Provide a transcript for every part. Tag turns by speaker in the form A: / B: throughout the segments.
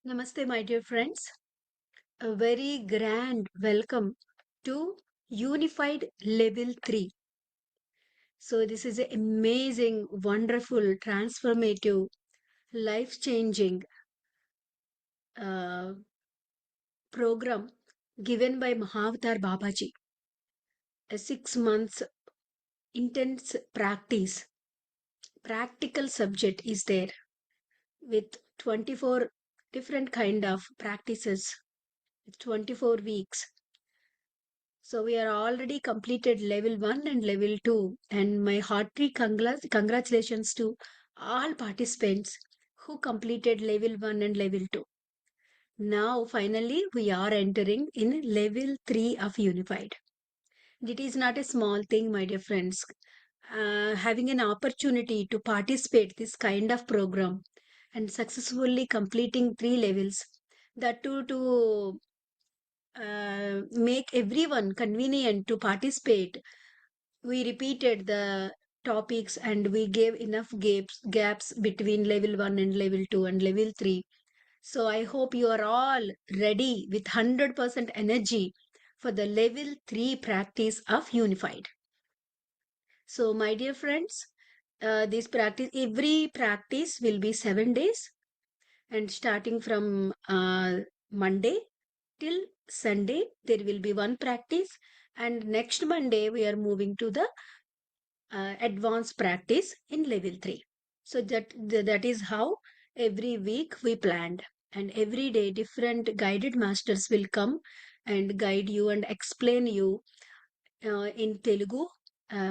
A: Namaste, my dear friends. A very grand welcome to Unified Level 3. So, this is an amazing, wonderful, transformative, life changing uh, program given by Mahavatar Babaji. A 6 months intense practice, practical subject is there with 24 different kind of practices, 24 weeks. So we are already completed level 1 and level 2, and my hearty congratulations to all participants who completed level 1 and level 2. Now finally we are entering in level 3 of Unified. It is not a small thing, my dear friends. Having an opportunity to participate this kind of program and successfully completing 3 levels, that too to make everyone convenient to participate. We repeated the topics and we gave enough gaps between level 1 and level 2 and level 3. So I hope you are all ready with 100% energy for the level 3 practice of Unified. So my dear friends, every practice will be 7 days, and starting from Monday till Sunday there will be one practice, and next Monday we are moving to the advanced practice in level 3. So that is how every week we planned, and every day different guided masters will come and guide you and explain you in Telugu,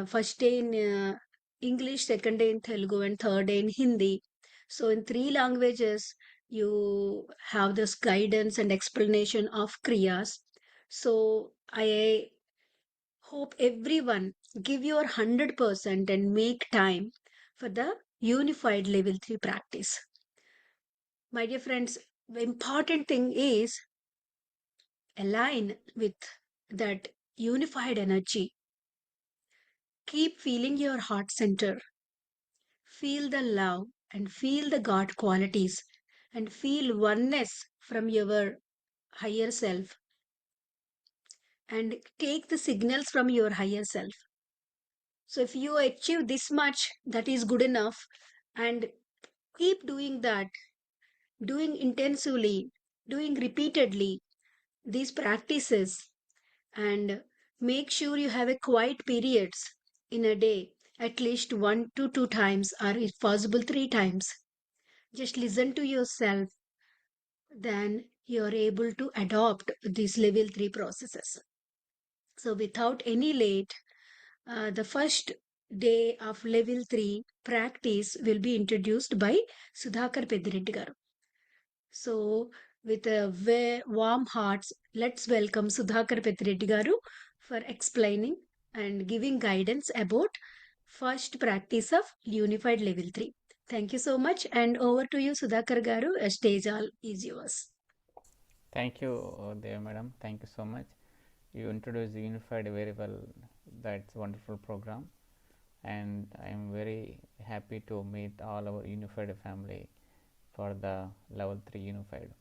A: first day in English, second day in Telugu, and third day in Hindi. So in 3 languages you have this guidance and explanation of kriyas. So I hope everyone give your 100% and make time for the unified level 3 practice. My dear friends, the important thing is align with that unified energy. Keep feeling your heart center. Feel the love and feel the God qualities and feel oneness from your higher self, and take the signals from your higher self. So if you achieve this much, that is good enough, and keep doing that, doing intensively, doing repeatedly these practices, and make sure you have a quiet periods in a day, at least 1 to 2 times, or if possible 3 times. Just listen to yourself, then you are able to adopt these level 3 processes. So without any late, the first day of level 3 practice will be introduced by Sudhakar Pedireddy garu. So, with a warm hearts, let's welcome Sudhakar Pedireddy garu for explaining and giving guidance about first practice of Unified Level 3. Thank you so much, and over to you, Sudhakar garu. Stage all is yours.
B: Thank you, dear madam. Thank you so much. You introduced Unified very well. That's a wonderful program, and I am very happy to meet all our Unified family for the level 3 Unified.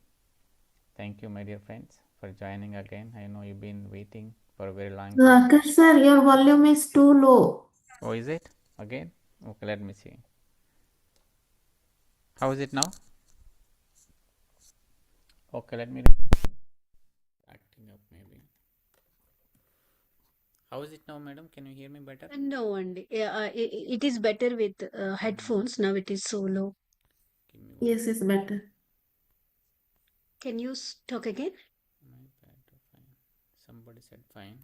B: Thank you, my dear friends, for joining again. I know you've been waiting for a very long time.
C: Rakesh sir, your volume is too low.
B: Oh, is it again? Okay, let me see. How is it now? Okay, let me acting up maybe. How is it now, madam? Can you hear me better?
A: No, and it is better with headphones. Now it is so low.
B: Give me one.
C: Yes, it's better.
A: Can you talk again?
B: My bad. Fine. Somebody said fine.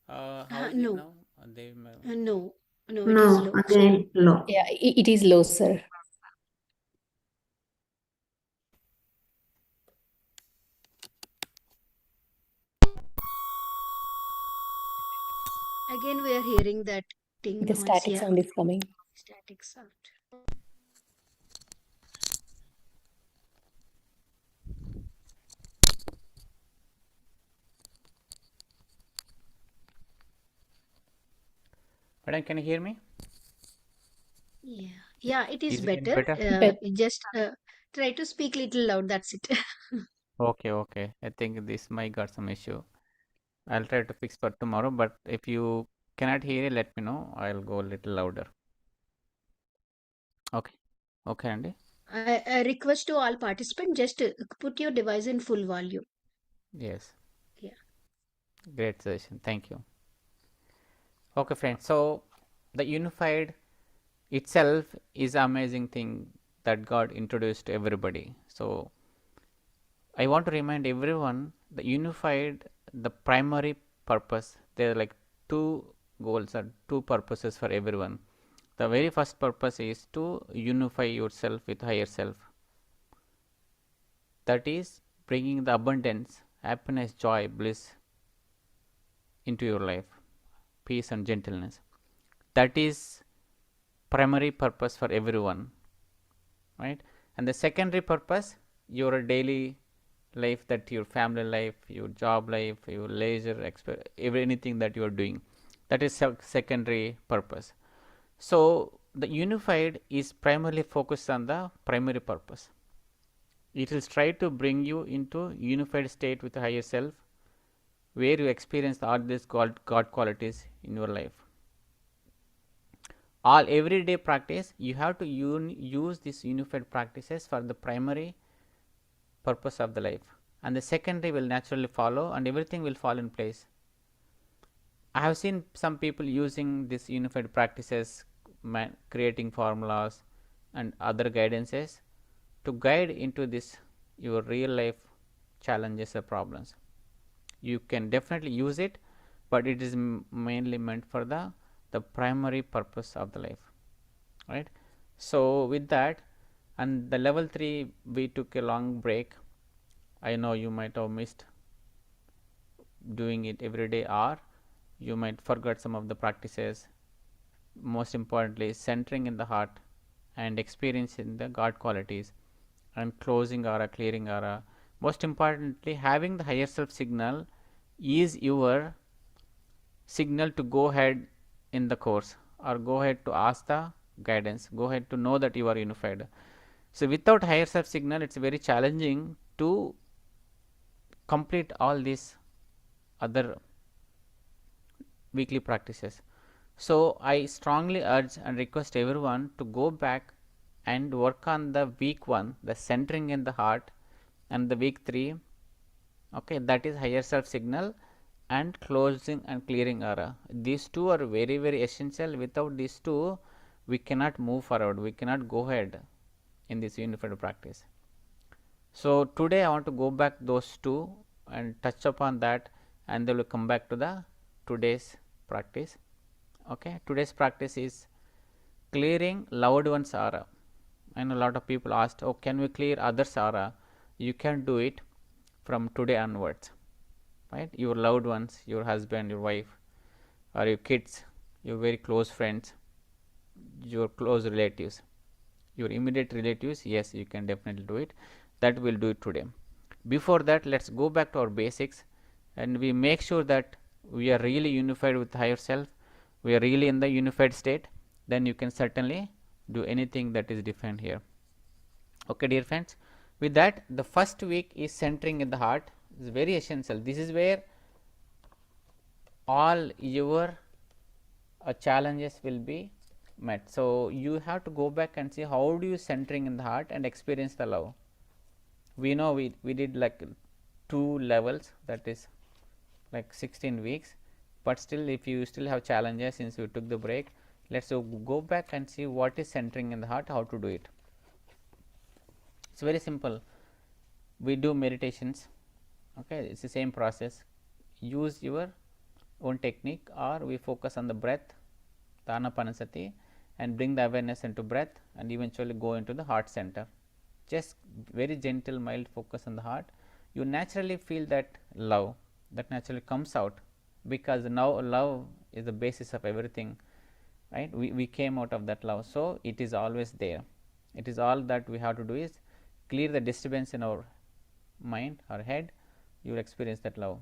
B: How is it
A: No,
B: now? They
A: no, no, it is
C: No,
A: low.
C: again low.
D: Yeah, it is low, sir.
A: Again, we are hearing that ting
D: The
A: noise.
D: static
A: Yeah,
D: sound is coming.
A: static sound.
B: madam, can you hear me?
A: Yeah, yeah, it is
B: Is it any
A: better.
B: better?
D: But
A: Just Try to speak little loud, that's it.
B: Okay, okay. I think this might got some issue. I'll try to fix for tomorrow, but if you cannot hear it, let me know. I'll go a little louder. Okay. Okay, Andy.
A: I request to all participants, just put your device in full volume.
B: Yes.
A: Yeah.
B: Great session. Thank you. Okay, friends. So the unified itself is amazing thing that God introduced to everybody. So I want to remind everyone the unified, the primary purpose. There are like two goals or two purposes for everyone. The very first purpose is to unify yourself with higher self. That is bringing the abundance, happiness, joy, bliss into your life, peace and gentleness. That is primary purpose for everyone, right? And the secondary purpose, your daily life, that your family life, your job life, your leisure, anything that you are doing, that is secondary purpose. So the unified is primarily focused on the primary purpose. It will try to bring you into unified state with the higher self, where you experience all these God qualities in your life. All everyday practice, you have to use these unified practices for the primary purpose of the life, and the secondary will naturally follow, and everything will fall in place. I have seen some people using these unified practices, creating formulas and other guidances to guide into this your real life challenges or problems. You can definitely use it, but it is mainly meant for the primary purpose of the life, right? So with that, and the level 3, we took a long break. I know you might have missed doing it every day, or you might forget some of the practices. Most importantly, centering in the heart and experiencing the God qualities, and closing aura, clearing aura. Most importantly, having the higher self signal is your signal to go ahead in the course, or go ahead to ask the guidance, go ahead to know that you are unified. So without higher self signal, it's very challenging to complete all these other weekly practices. So I strongly urge and request everyone to go back and work on the week 1, the centering in the heart, and the week 3, okay, that is higher self signal and closing and clearing aura. These two are very very essential. Without these two, we cannot move forward, we cannot go ahead in this unified practice. So today I want to go back those two and touch upon that, and then we'll come back to the today's practice. Okay, today's practice is clearing loved one's aura. I know a lot of people asked, oh, can we clear others' aura? You can do it from today onwards, right? Your loved ones, your husband, your wife, or your kids, your very close friends, your close relatives, your immediate relatives, yes, you can definitely do it. That we'll do it today. Before that, let's go back to our basics, and we make sure that we are really unified with higher self, we are really in the unified state. Then you can certainly do anything that is defined here. Okay, dear friends, with that, the first week is centering in the heart. Is very essential. This is where all your challenges will be met. So you have to go back and see how do you centering in the heart and experience the love. We know we did like 2 levels, that is like 16 weeks, but still if you still have challenges since we took the break, let's go back and see what is centering in the heart, how to do it. It's very simple. We do meditations, okay, it's the same process. Use your own technique, or we focus on the breath, the anapanasati, and bring the awareness into breath, and eventually go into the heart center. Just very gentle mild focus on the heart. You naturally feel that love that naturally comes out, because now love is the basis of everything, right? We came out of that love, so it is always there. It is all that we have to do is clear the disturbance in our mind, our head. You will experience that love.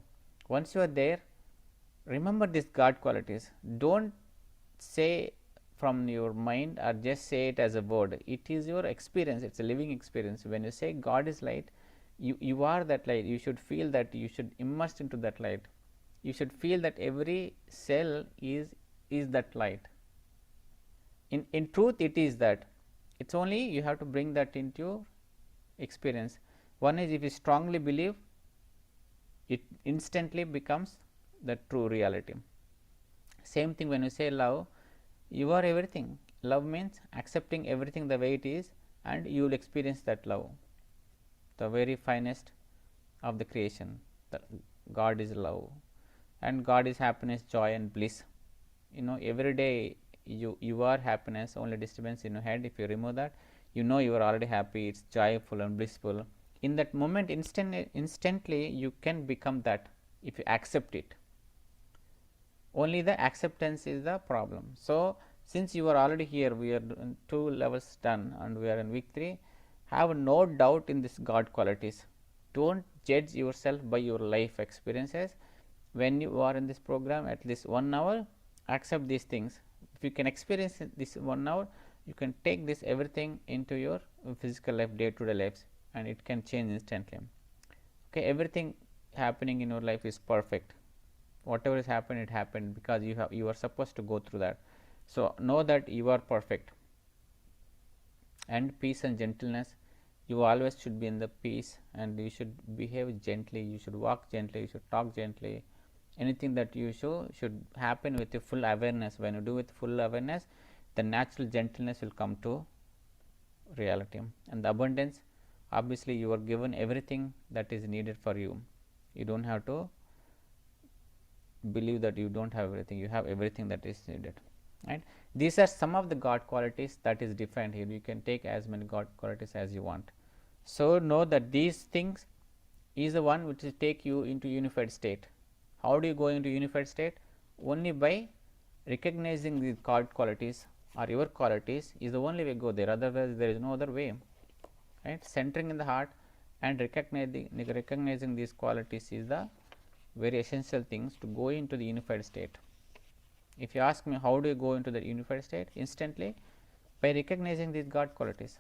B: Once you are there, remember these God qualities. Don't say from your mind or just say it as a word. It is your experience, it's a living experience. When you say God is light, you are that light. You should feel that, you should immerse into that light. You should feel that every cell is that light. In truth, it is that. It's only you have to bring that into your experience. One is, if you strongly believe, it instantly becomes the true reality. Same thing when you say love, you are everything. Love means accepting everything the way it is, and you will experience that love, the very finest of the creation. The God is love, and God is happiness, joy, and bliss. Every day you are happiness. Only disturbance in your head. If you remove that, you are already happy. It's joyful and blissful. In that moment, instantly you can become that if you accept it. Only the acceptance is the problem. So since you are already here, we are 2 levels done and we are in week 3. Have no doubt in this God qualities. Don't judge yourself by your life experiences. When you are in this program, at least 1 hour, accept these things. If you can experience this 1 hour, you can take this everything into your physical life, day to day lives, and it can change instantly. Okay, everything happening in your life is perfect. Whatever has happened, it happened because you are supposed to go through that. So know that you are perfect. And peace and gentleness, you always should be in the peace, and you should behave gently, you should walk gently, you should talk gently. Anything that you should happen with your full awareness. When you do with full awareness, the natural gentleness will come to reality. And the abundance, obviously you are given everything that is needed for you. You don't have to believe that you don't have everything. You have everything that is needed, right? These are some of the God qualities that is defined here. You can take as many God qualities as you want. So know that these things is the one which will take you into unified state. How do you go into unified state? Only by recognizing the God qualities or your qualities is the only way to go there. Otherwise there is no other way, right? Centering in the heart and recognizing these qualities is the very essential things to go into the unified state. If you ask me how do you go into the unified state, instantly by recognizing these God qualities.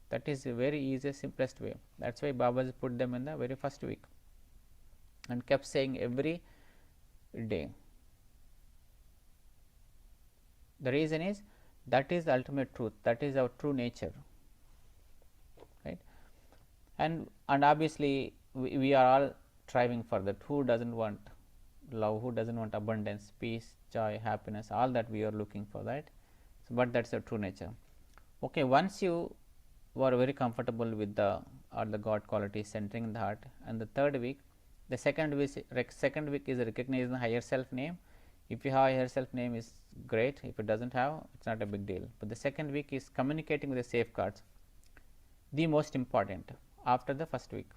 B: That is a very easy, simplest way. That's why Babaji put them in the very first week and kept saying every day. The reason is that is the ultimate truth. That is our true nature, right? And obviously we are all striving for that. Who doesn't want love? Who doesn't want abundance, peace, joy, happiness? All that we are looking for, that. So, but that's the true nature. Okay, once you were very comfortable with the God quality centering in the heart, and the third week, the second week is recognizing the higher self name. If you have a higher self name, is great. If it doesn't have, it's not a big deal. But the second week is communicating with the safeguards, the most important after the first week.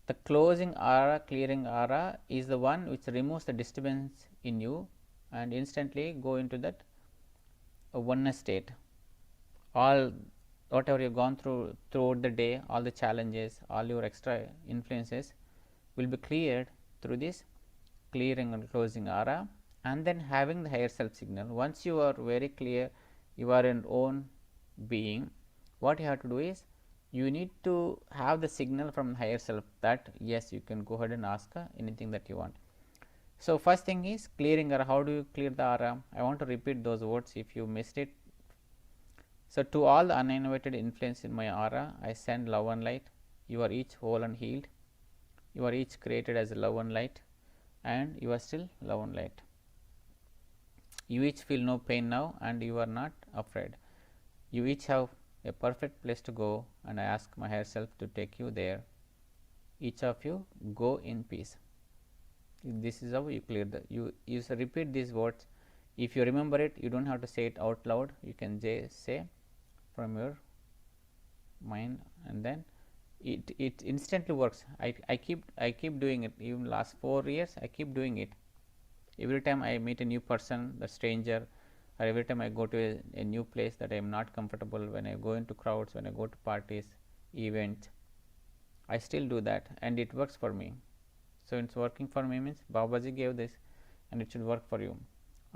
B: The closing aura, clearing aura is the one which removes the disturbance in you and instantly go into that oneness state. All whatever you've gone throughout the day, all the challenges, all your extra influences will be cleared through this clearing and closing aura, and then having the higher self signal. Once you are very clear, you are an own being, what you have to do is you need to have the signal from higher self that yes, you can go ahead and ask anything that you want. So first thing is clearing aura. How do you clear the aura? I want to repeat those words if you missed it. So to all the uninvited influence in my aura, I send love and light. You are each whole and healed. You are each created as love and light, and you are still love and light. You each feel no pain now, and you are not afraid. You each have a perfect place to go, and I ask my higher self to take you there. Each of you go in peace. This is how you clear the you repeat these words. If you remember it, you don't have to say it out loud. You can say from your mind, and then it instantly works. I keep doing it. Even last 4 years I keep doing it. Every time I meet a new person, the stranger, or every time I go to a new place that I am not comfortable, when I go into crowds, when I go to parties, events, I still do that, and it works for me. So it's working for me means Babaji gave this, and it should work for you.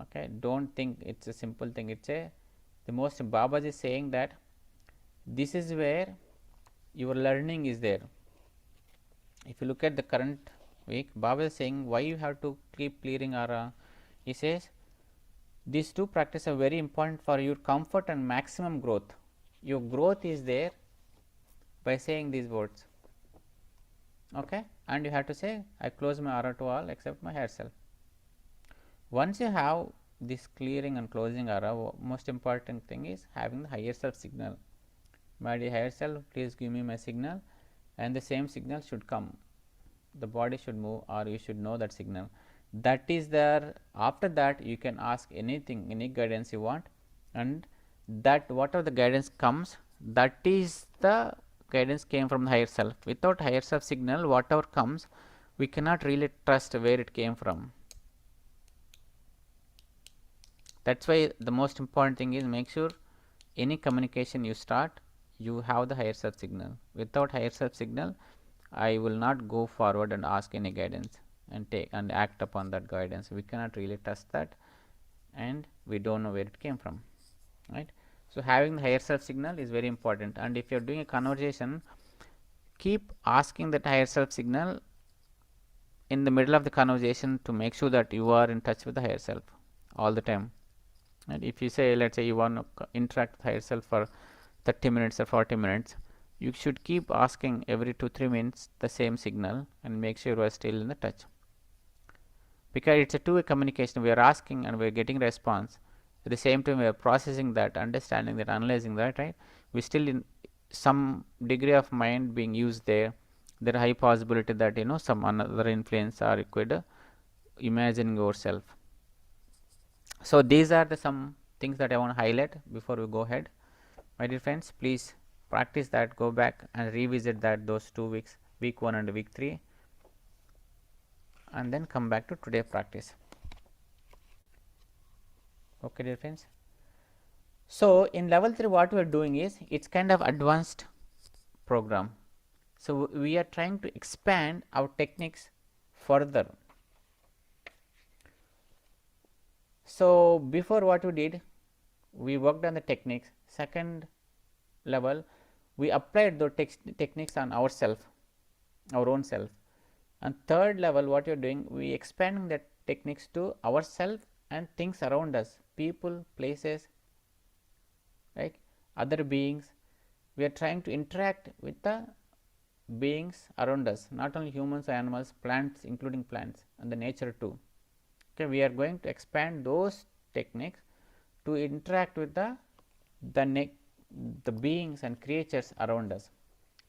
B: Okay, don't think it's a simple thing. It's the most Babaji is saying that this is where your learning is there. If you look at the current week, Baba is saying why you have to keep clearing aura. He says these two practices are very important for your comfort and maximum growth. Your growth is there by saying these words. Okay, and you have to say, I close my aura to all except my higher self. Once you have this clearing and closing aura, most important thing is having the higher self signal. My dear higher self, please give me my signal, and the same signal should come. The body should move, or you should know that signal. That is there. After that, you can ask anything, any guidance you want, and that whatever the guidance comes, that is the guidance came from the higher self. Without higher self signal, whatever comes, we cannot really trust where it came from. That's why the most important thing is make sure any communication you start, you have the higher self signal. Without higher self signal, I will not go forward and ask any guidance and take and act upon that guidance. We cannot really trust that, and we don't know where it came from, right? So having the higher self signal is very important. And if you're doing a conversation, keep asking that higher self signal in the middle of the conversation to make sure that you are in touch with the higher self all the time. And if you say, let's say you want to interact with higher self for 30 minutes or 40 minutes, you should keep asking every 2-3 minutes the same signal and make sure you are still in the touch, because it's a two-way communication. We are asking and we are getting response. At the same time, we are processing that, understanding that, analyzing that, right? We still in some degree of mind being used there. There are high possibility that some another influence are required, imagining yourself. So these are the some things that I want to highlight before we go ahead. My dear friends, please practice that, go back and revisit that those 2 weeks, week 1 and week 3, and then come back to today practice. Okay, dear friends. So in level 3, what we are doing is, it's kind of advanced program. So we are trying to expand our techniques further. So before, what we did, we worked on the techniques. Second level, we applied those techniques on ourselves, our own self. And third level, what you are doing, we expanding the techniques to ourselves and things around us, people, places, right, other beings. We are trying to interact with the beings around us, not only humans, animals, plants, including plants, and the nature too. Okay, we are going to expand those techniques to interact with the beings and creatures around us.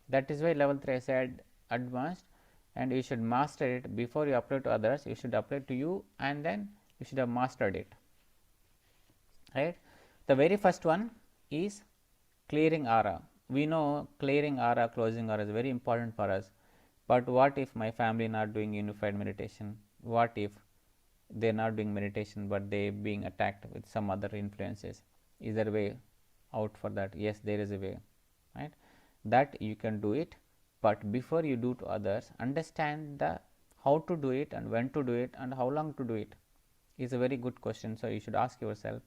B: That is why level 3 I said advanced, and you should master it before you apply to others. You should apply to you, and then you should have mastered it, right? The very first one is clearing aura. We know clearing aura, closing aura is very important for us. But what if my family not doing unified meditation? What if they are not doing meditation but they being attacked with some other influences? Is there a way out for that? Yes, there is a way, right? That you can do it, but before you do to others, understand the how to do it and when to do it and how long to do it is a very good question. So you should ask yourself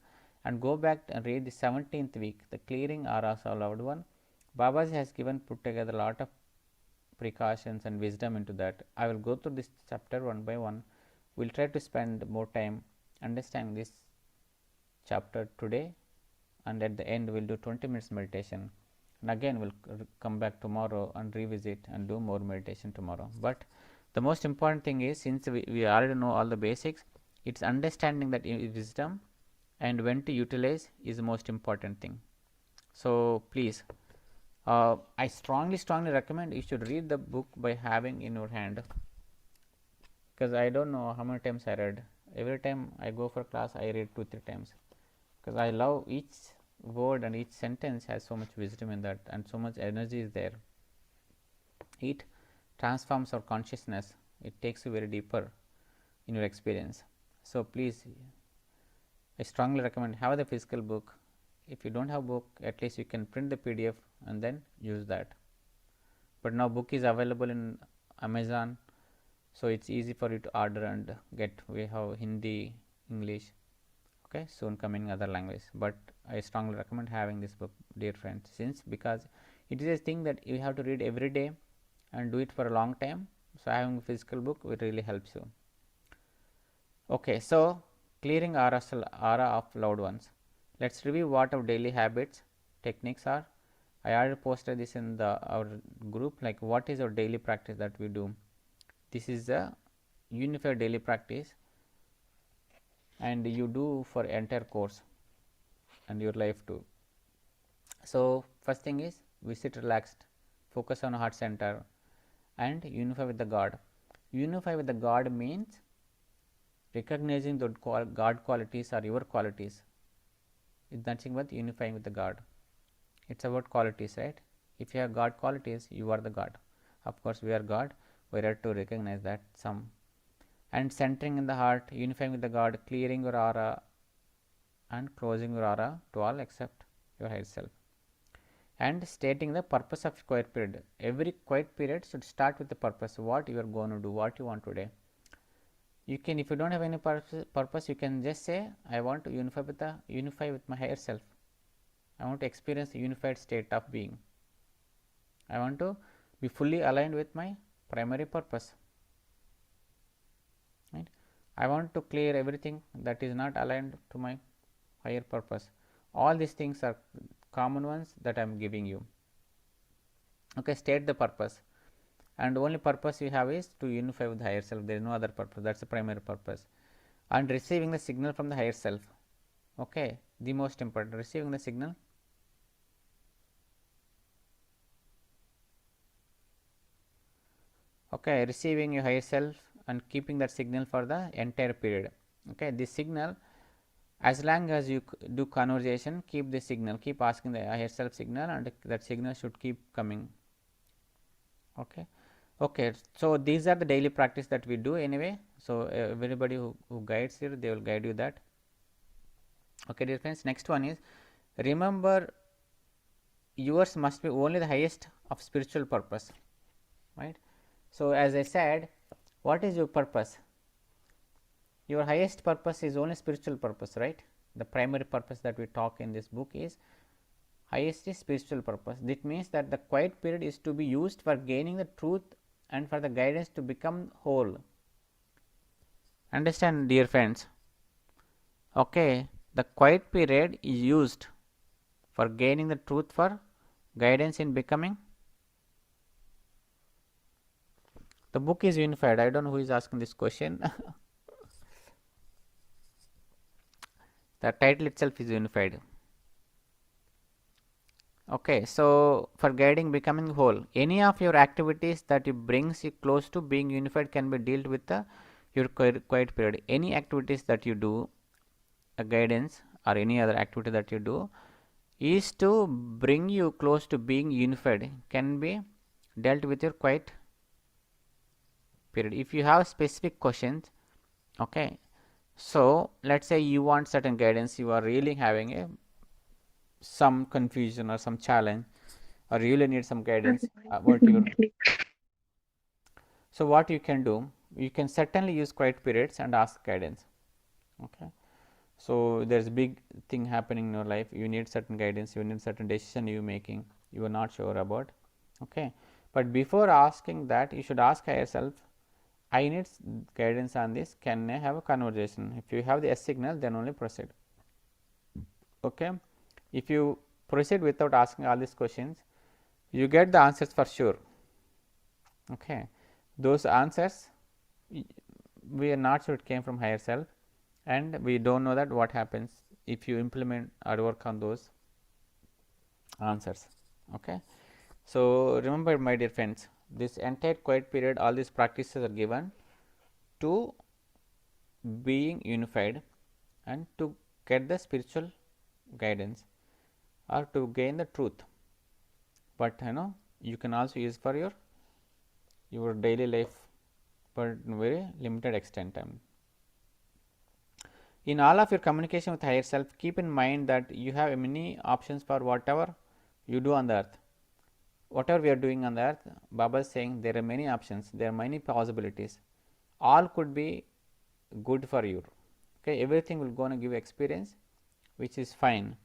B: and go back and read the 17th week, the clearing auras of loved one. Babaji has put together a lot of precautions and wisdom into that. I will go through this chapter one by one. We'll try to spend more time understanding this chapter today, and at the end we'll do 20 minutes meditation, and again we'll come back tomorrow and revisit and do more meditation tomorrow. But the most important thing is, since we already know all the basics, it's understanding that wisdom and when to utilize is the most important thing. So please, I strongly recommend you should read the book by having in your hand, because I don't know how many times I read. Every time I go for class, I read 2-3 times, because I love each word and each sentence has so much wisdom in that, and so much energy is there. It transforms our consciousness. It takes you very deeper in your experience. So please, I strongly recommend have the physical book. If you don't have book, at least you can print the PDF and then use that. But now book is available in Amazon, so it's easy for you to order and get. We have Hindi, English, Okay, soon coming in other language, but I strongly recommend having this book, dear friends, since because it is a thing that you have to read every day and do it for a long time. So having a physical book will really helps you. Okay, so clearing aura of loved ones. Let's review what our daily habits techniques are. I already posted this in our group, like what is our daily practice that we do. This is a unified daily practice and you do for entire course and your life too. So first thing is we sit relaxed, focus on heart center and unify with the God. Unify with the God means recognizing the God qualities are your qualities. It's nothing but unifying with the God. It's about qualities, right? If you have God qualities, you are the God. Of course, we are God. We have to recognize that some. And centering in the heart, unifying with the God, clearing your aura and closing your aura to all except your higher self. And stating the purpose of quiet period. Every quiet period should start with the purpose, what you are going to do, what you want today. You can, if you don't have any purpose, you can just say, I want to unify with my higher self. I want to experience a unified state of being. I want to be fully aligned with my primary purpose. Right? I want to clear everything that is not aligned to my higher purpose. All these things are common ones that I am giving you. Okay, state the purpose, and only purpose you have is to unify with the higher self. There is no other purpose. That's the primary purpose. And receiving the signal from the higher self. Okay, the most important, receiving the signal. Okay, receiving your higher self and keeping that signal for the entire period. Okay, this signal, as long as you do conversation, keep the signal, keep asking the higher self signal, and that signal should keep coming. Okay. Okay, so these are the daily practice that we do anyway. So everybody who guides here, they will guide you that. Okay, dear friends, next one is remember yours must be only the highest of spiritual purpose, right? So as I said, what is your purpose? Your highest purpose is only spiritual purpose, right? The primary purpose that we talk in this book is highest is spiritual purpose. That means that the quiet period is to be used for gaining the truth and for the guidance to become whole. Understand, dear friends? Okay, the quiet period is used for gaining the truth, for guidance in becoming. The book is unified. I don't know who is asking this question. The title itself is unified. Okay, so for guiding becoming whole, any of your activities that brings you close to being unified can be dealt with your quiet period. Any activities that you do, a guidance or any other activity that you do, is to bring you close to being unified, can be dealt with your quiet period. If you have specific questions, okay, so let's say you want certain guidance, you are really having some confusion or some challenge, or you really need some guidance about your. So what you can do, you can certainly use quiet periods and ask guidance. Okay, so there's a big thing happening in your life, you need certain guidance, you need certain decision you making, you are not sure about. Okay, but before asking that, you should ask yourself, I need guidance on this, can I have a conversation? If you have the S signal, then only proceed. Okay, if you proceed without asking all these questions, you get the answers for sure. Okay, those answers we are not sure it came from higher self, and we don't know that what happens if you implement or work on those answers. Okay, so remember, my dear friends, this entire quiet period, all these practices are given to being unified and to get the spiritual guidance or to gain the truth. But you can also use for your daily life, but in very limited extent. In all of your communication with higher self, keep in mind that you have many options for whatever you do on the earth. Whatever we are doing on the earth, Baba is saying there are many options, there are many possibilities. All could be good for you. Okay, everything will gonna give experience, which is fine.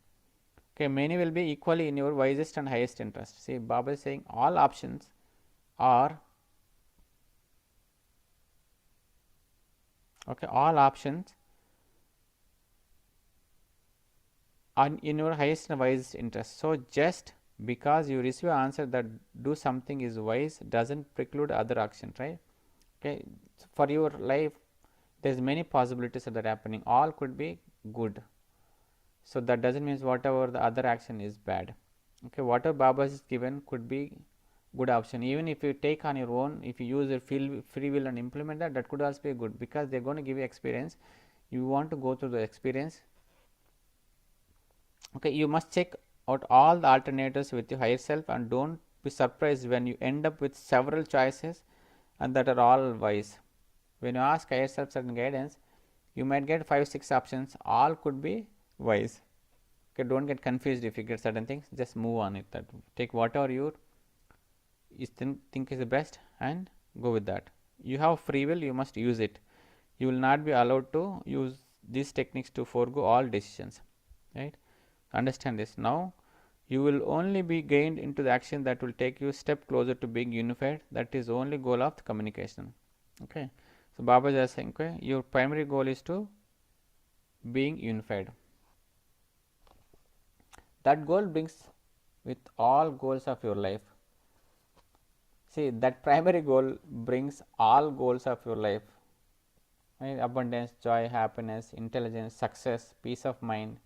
B: Okay, many will be equally in your wisest and highest interest. See, Baba is saying all options are, okay, all options are in your highest and wisest interest. So just because you receive an answer that do something is wise doesn't preclude other action, right? Okay, for your life there is many possibilities that are happening, all could be good. So that doesn't mean whatever the other action is bad. Okay, whatever Baba is given could be good option. Even if you take on your own, if you use your free will and implement that, that could also be good, because they are going to give you experience. You want to go through the experience. Okay, you must check out all the alternatives with your higher self, and don't be surprised when you end up with several choices and that are all wise. When you ask higher self certain guidance, you might get 5-6 options, all could be wise. Okay, don't get confused if you get certain things, just move on it. That take whatever you think is the best and go with that. You have free will, you must use it. You will not be allowed to use these techniques to forego all decisions, right? Understand this. Now you will only be gained into the action that will take you a step closer to being unified. That is the only goal of the communication. Okay, so Baba is saying, okay, your primary goal is to being unified. That goal brings with all goals of your life. See, that primary goal brings all goals of your life, right? Abundance, joy, happiness, intelligence, success, peace of mind,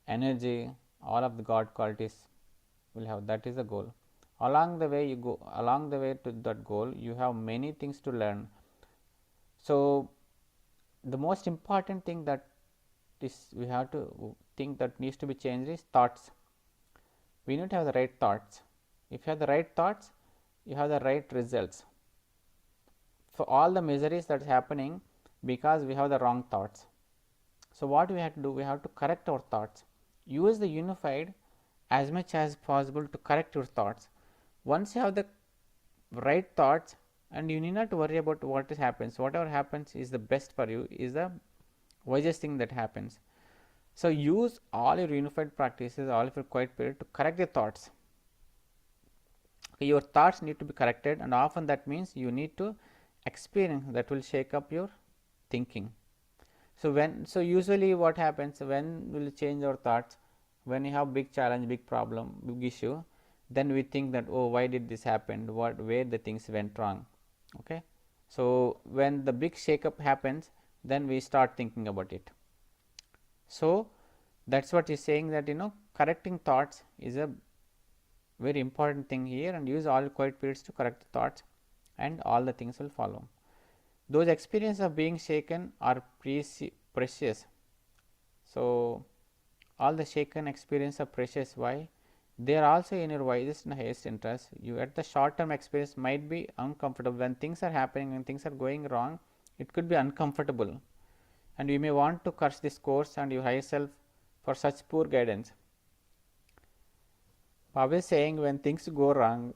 B: energy, all of the God qualities will have. That is the goal. Along the way to that goal, you have many things to learn. So the most important thing that is we have to think that needs to be changed is thoughts. We need to have the right thoughts. If you have the right thoughts, you have the right results for all the miseries that is happening, because we have the wrong thoughts. So what we have to do, we have to correct our thoughts. Use the unified as much as possible to correct your thoughts. Once you have the right thoughts, and you need not to worry about what happens, whatever happens is the best for you, is the wisest thing that happens. So use all your unified practices, all of your quiet period to correct the thoughts. Okay, your thoughts need to be corrected, and often that means you need to experience that will shake up your thinking. So usually what happens, when will change our thoughts? When you have big challenge, big problem, big issue, then we think that, oh, why did this happen, where the things went wrong. Okay, so when the big shake up happens, then we start thinking about it. So that's what he's saying, that correcting thoughts is a very important thing here, and use all quiet periods to correct the thoughts, and all the things will follow. Those experiences of being shaken are precious. So all the shaken experience are precious. Why? They are also in your wisest and highest interest. You at the short term experience might be uncomfortable. When things are happening, when things are going wrong, it could be uncomfortable, and you may want to curse this course and your higher self for such poor guidance. Baba is saying, when things go wrong,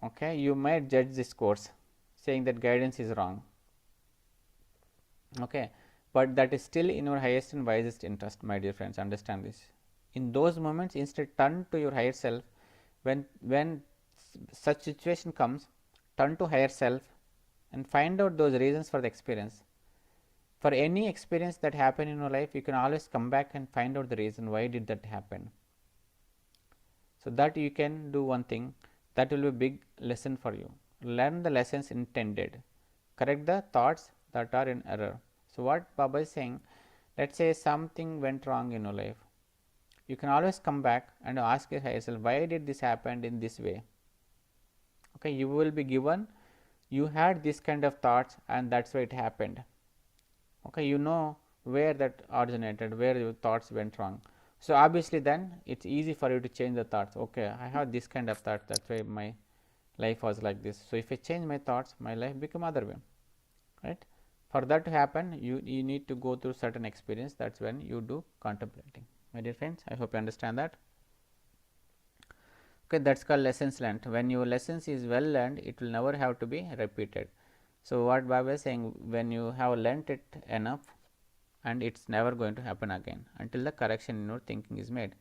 B: okay, you might judge this course saying that guidance is wrong. Okay, but that is still in your highest and wisest interest, my dear friends. Understand this. In those moments, instead turn to your higher self. When such situation comes, turn to higher self and find out those reasons for the experience. For any experience that happened in your life, you can always come back and find out the reason why did that happen. So that you can do one thing, that will be a big lesson for you. Learn the lessons intended. Correct the thoughts that are in error. So what Baba is saying, let's say something went wrong in your life. You can always come back and ask yourself, why did this happen in this way? Okay, you will be given, you had this kind of thoughts and that's why it happened. Okay, you know where that originated, where your thoughts went wrong. So obviously then it's easy for you to change the thoughts. Okay, I have this kind of thought, that's why my life was like this. So if I change my thoughts, my life become other way, right? For that to happen, you need to go through certain experience. That's when you do contemplating. My dear friends, I hope you understand that. Okay, that's called lessons learned. When your lessons is well learned, it will never have to be repeated. So what Baba is saying, when you have learnt it enough, and it's never going to happen again until the correction in your thinking is made.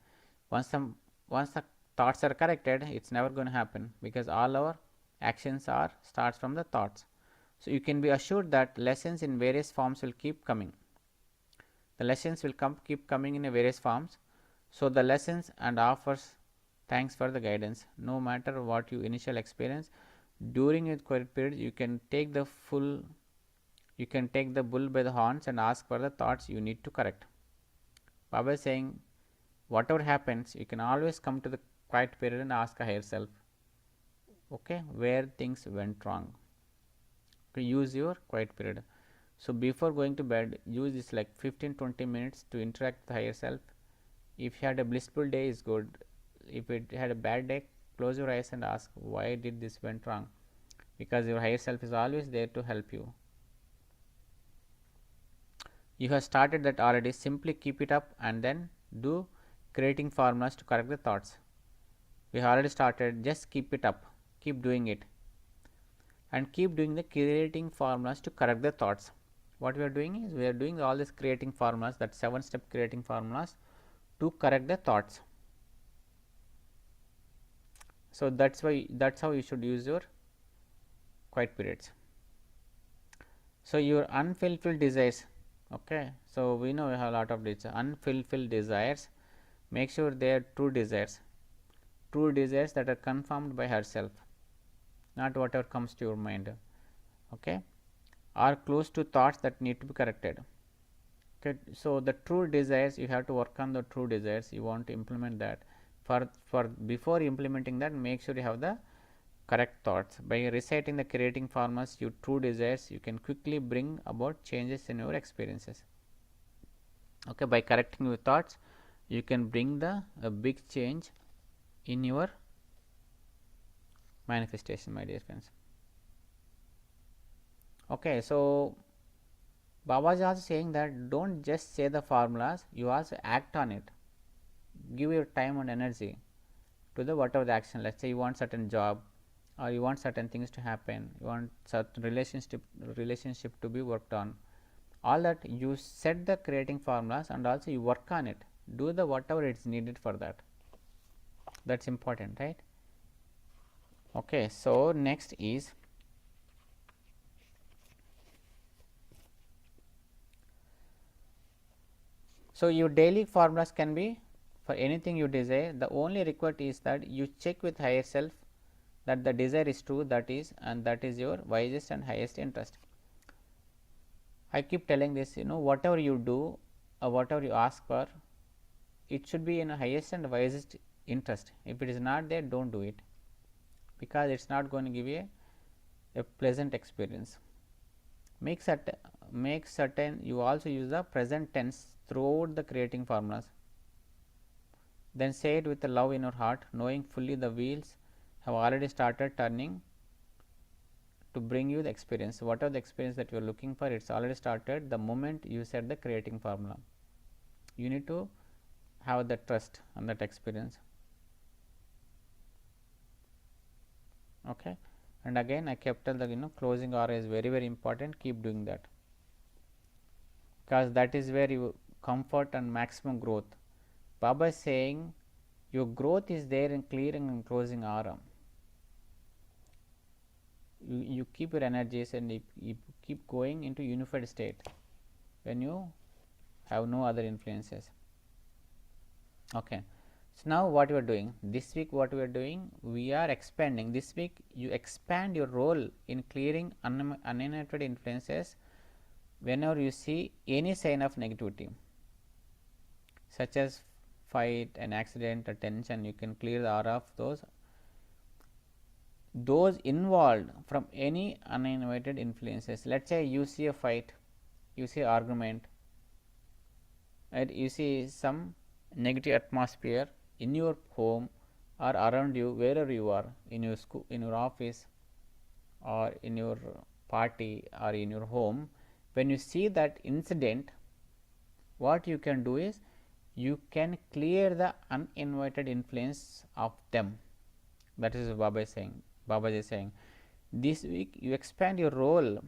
B: Once the thoughts are corrected, it's never going to happen, because all our actions are starts from the thoughts. So you can be assured that lessons in various forms will keep coming. The lessons will keep coming in various forms. So the lessons and offers thanks for the guidance. No matter what you initial experience during your quiet period, you can take the bull by the horns and ask for the thoughts you need to correct. Baba is saying, whatever happens, you can always come to the quiet period and ask a higher self, okay, where things went wrong. Okay, use your quiet period. So before going to bed, use this like 15-20 minutes to interact with the higher self. If you had a blissful day, is good. If it had a bad day, close your eyes and ask, why did this went wrong? Because your higher self is always there to help you. You have started that already. Simply keep it up and then do creating formulas to correct the thoughts. We have already started. Just keep it up. Keep doing it. And keep doing the creating formulas to correct the thoughts. What we are doing is we are doing all these creating formulas, that 7-step creating formulas to correct the thoughts. So that's how you should use your quiet periods. So your unfulfilled desires, okay, so we know we have a lot of unfulfilled desires. Make sure they are true desires that are confirmed by herself, not whatever comes to your mind, okay, are close to thoughts that need to be corrected. Okay, so the true desires, you have to work on the true desires. You want to implement that. For before implementing that, make sure you have the correct thoughts. By reciting the creating formulas, your true desires, you can quickly bring about changes in your experiences. Okay, by correcting your thoughts, you can bring a big change in your manifestation, my dear friends. Okay, so Baba is also saying that don't just say the formulas, you also act on it. Give your time and energy to the whatever the action. Let's say you want certain job, or you want certain things to happen, you want certain relationship to be worked on. All that you set the creating formulas and also you work on it. Do the whatever it's needed for that. That's important, right? Okay, so next is so your daily formulas can be for anything you desire. The only required is that you check with higher self that the desire is true, that is your wisest and highest interest. I keep telling this, whatever you do or whatever you ask for, it should be in a highest and wisest interest. If it is not there, don't do it, because it's not going to give you a pleasant experience. Make certain you also use the present tense throughout the creating formulas. Then say it with the love in your heart, knowing fully the wheels have already started turning to bring you the experience. Whatever the experience that you are looking for, it's already started the moment you said the creating formula. You need to have that trust and that experience. Okay, and again I kept tell that closing aura is very, very important. Keep doing that, because that is where you comfort and maximum growth. Baba is saying your growth is there in clearing and closing aura. You keep your energies and you keep going into unified state when you have no other influences. Okay, so now what we are doing this week, we are expanding. This week you expand your role in clearing uninhibited influences. Whenever you see any sign of negativity, such as fight, an accident, a tension, you can clear the aura of those involved from any uninvited influences. Let's say you see a fight, you see argument, and you see some negative atmosphere in your home or around you, wherever you are, in your school, in your office, or in your party, or in your home. When you see that incident, what you can do is you can clear the uninvited influence of them. That is what Baba is saying. This week you expand your role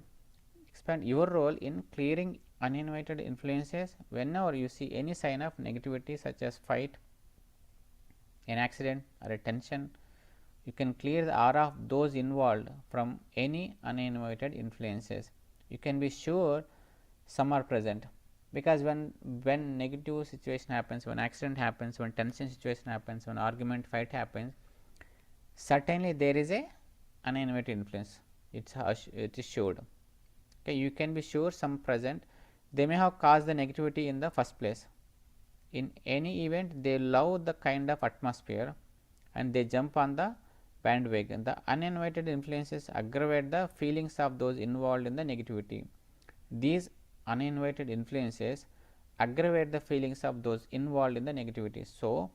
B: in clearing uninvited influences, whenever you see any sign of negativity such as fight, an accident or a tension, you can clear the aura of those involved from any uninvited influences. You can be sure some are present, because when negative situation happens, when accident happens, when tension situation happens, when argument fight happens, certainly there is a uninvited influence. It is showed. Okay, you can be sure some present. They may have caused the negativity in the first place. In any event, they love the kind of atmosphere and they jump on the bandwagon. The uninvited influences aggravate the feelings of those involved in the negativity. These uninvited influences aggravate the feelings of those involved in the negativity. So,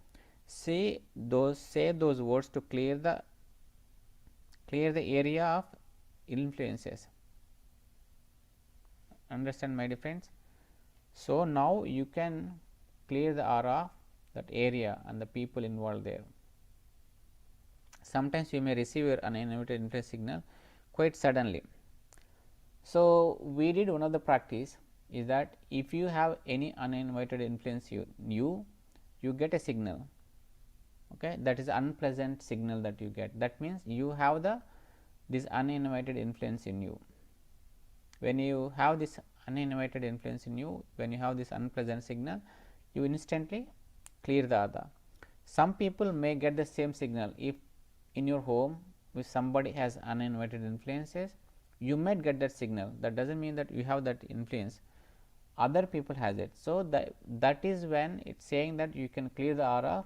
B: say those words to clear the area of influences. Understand, my dear friends? So, now you can clear the aura, that area and the people involved there. Sometimes you may receive your uninvited influence signal quite suddenly. So, we did one of the practice is that if you have any uninvited influence you get a signal, okay, that is unpleasant signal that you get. That means you have this uninvited influence in you. When you have this uninvited influence in you, when you have this unpleasant signal, you instantly clear the other. Some people may get the same signal. If in your home if somebody has uninvited influences, you might get that signal. That does not mean that you have that influence, other people has it. So, that is when it is saying that you can clear the aura of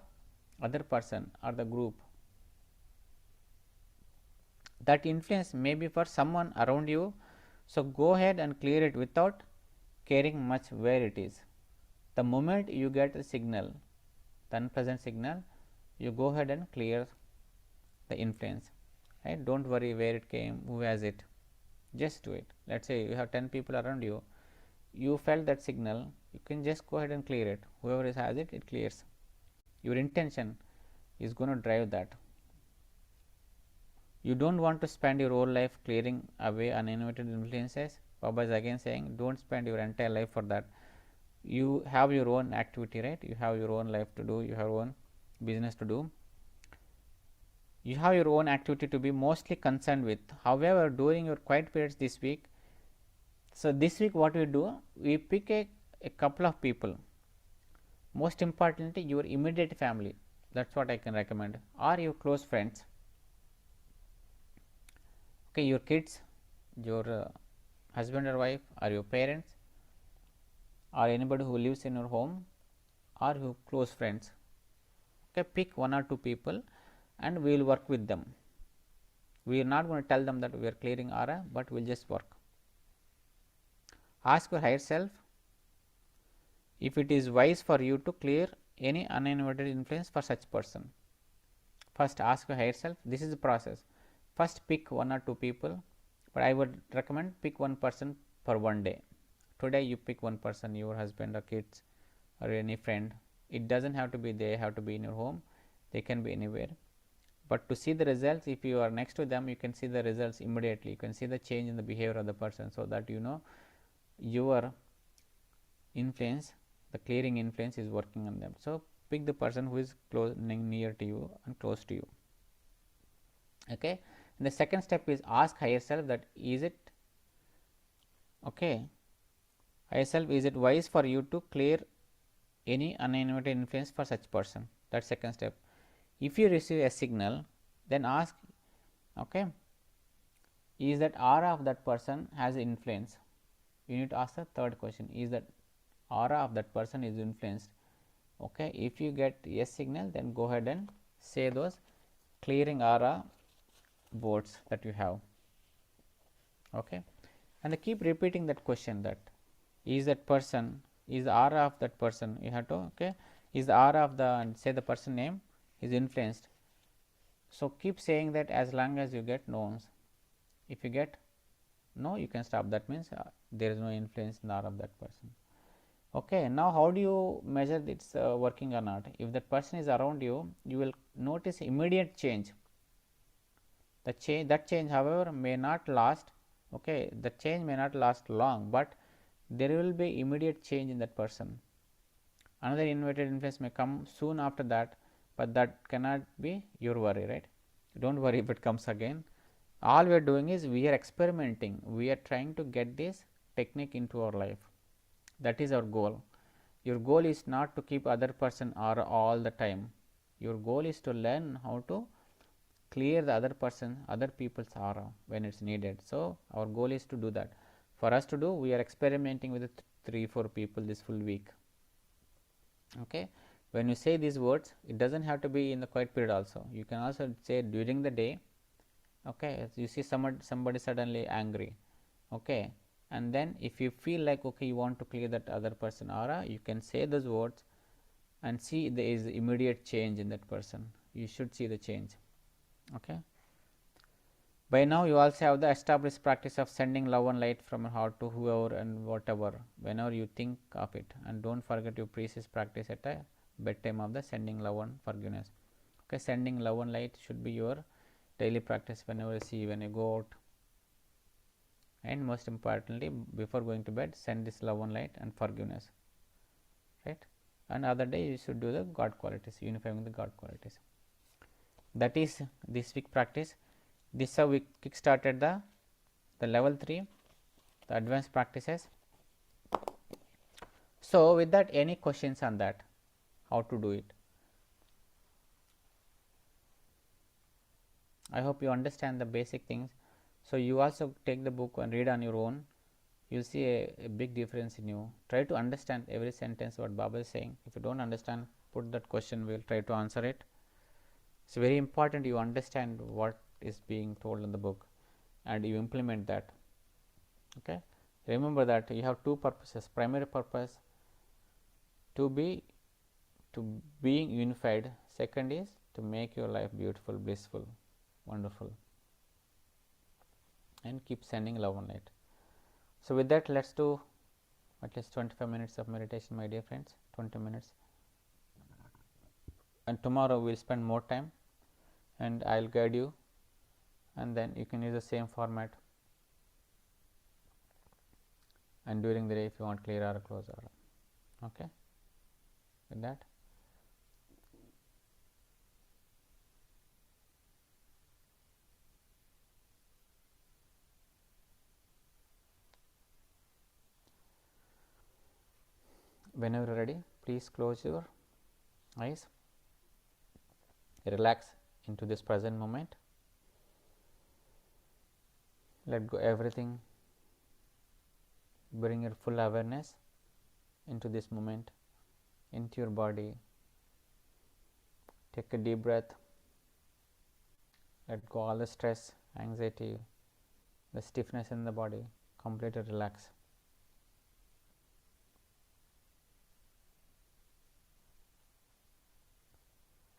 B: other person or the group. That influence may be for someone around you. So, go ahead and clear it without caring much where it is. The moment you get the signal, the unpleasant signal, you go ahead and clear the influence, right. Do not worry where it came, who has it, just do it. Let us say you have 10 people around you, you felt that signal, you can just go ahead and clear it. Whoever has it, it clears. Your intention is going to drive that. You do not want to spend your whole life clearing away uninvited influences. Baba is again saying, do not spend your entire life for that. You have your own activity, right. You have your own life to do, you have your own business to do, you have your own activity to be mostly concerned with. However, during your quiet periods this week, so this week what we do, we pick a couple of people, most importantly your immediate family, that is what I can recommend, or your close friends, okay, your kids, your husband or wife, or your parents, or anybody who lives in your home, or your close friends. Okay, pick one or two people and we will work with them. We are not going to tell them that we are clearing aura, but we will just work. Ask your higher self if it is wise for you to clear any uninvited influence for such person. First ask your higher self, this is the process. First pick one or two people, but I would recommend pick one person for one day. Today you pick one person, your husband or kids or any friend. It does not have to be they have to be in your home, they can be anywhere. But to see the results, if you are next to them, you can see the results immediately. You can see the change in the behavior of the person, so that you know your influence, the clearing influence is working on them. So, pick the person who is close, near to you and close to you. Okay. And the second step is ask higher self that is it okay, higher self, is it wise for you to clear any uninvited influence for such person. That is second step. If you receive a signal, then ask, okay, is that aura of that person has influence. You need to ask the third question, is that aura of that person is influenced. Okay, if you get yes signal, then go ahead and say those clearing aura words that you have. Okay, and keep repeating that question, that is that person, is the aura of that person, you have to, okay, is the aura of the, and say the person name is influenced. So, keep saying that as long as you get no's. If you get no, you can stop. That means there is no influence in the aura of that person. Okay. Now, how do you measure it's working or not? If that person is around you, you will notice immediate change. That change however may not last, okay, the change may not last long, but there will be immediate change in that person. Another inverted influence may come soon after that, but that cannot be your worry, right? Don't worry if it comes again. All we are doing is we are experimenting, we are trying to get this technique into our life. That is our goal. Your goal is not to keep other person aura all the time. Your goal is to learn how to clear the other person, other people's aura when it's needed. So our goal is to do that. For us to do, we are experimenting with 3-4 people this full week. Okay, when you say these words, it doesn't have to be in the quiet period also. You can also say during the day. Okay, you see somebody suddenly angry. Okay, and then if you feel like okay, you want to clear that other person aura, you can say those words and see there is immediate change in that person. You should see the change. Okay, by now you also have the established practice of sending love and light from your heart to whoever and whatever whenever you think of it, and don't forget your precious practice at a bedtime of the sending love and forgiveness. Okay, sending love and light should be your daily practice whenever you see, when you go out, and most importantly before going to bed, send this love and light and forgiveness, right? And other day you should do the God qualities, unifying the God qualities. That is this week practice. This is how we kick started the level 3, the advanced practices. So with that, any questions on that, how to do it? I hope you understand the basic things. So you also take the book and read on your own. You'll see a big difference in you. Try to understand every sentence what Baba is saying. If you don't understand, put that question, we'll try to answer it. It's very important you understand what is being told in the book and you implement that. Okay, remember that you have two purposes. Primary purpose to being unified. Second is to make your life beautiful, blissful, wonderful, and keep sending love and light. So with that, let's do at least 25 minutes of meditation, my dear friends. 20 minutes, and tomorrow we'll spend more time and I'll guide you, and then you can use the same format, and during the day if you want clear or close aura. Okay, with that, whenever you're ready, please close your eyes, relax into this present moment, let go everything, bring your full awareness into this moment, into your body. Take a deep breath, let go all the stress, anxiety, the stiffness in the body, completely relax.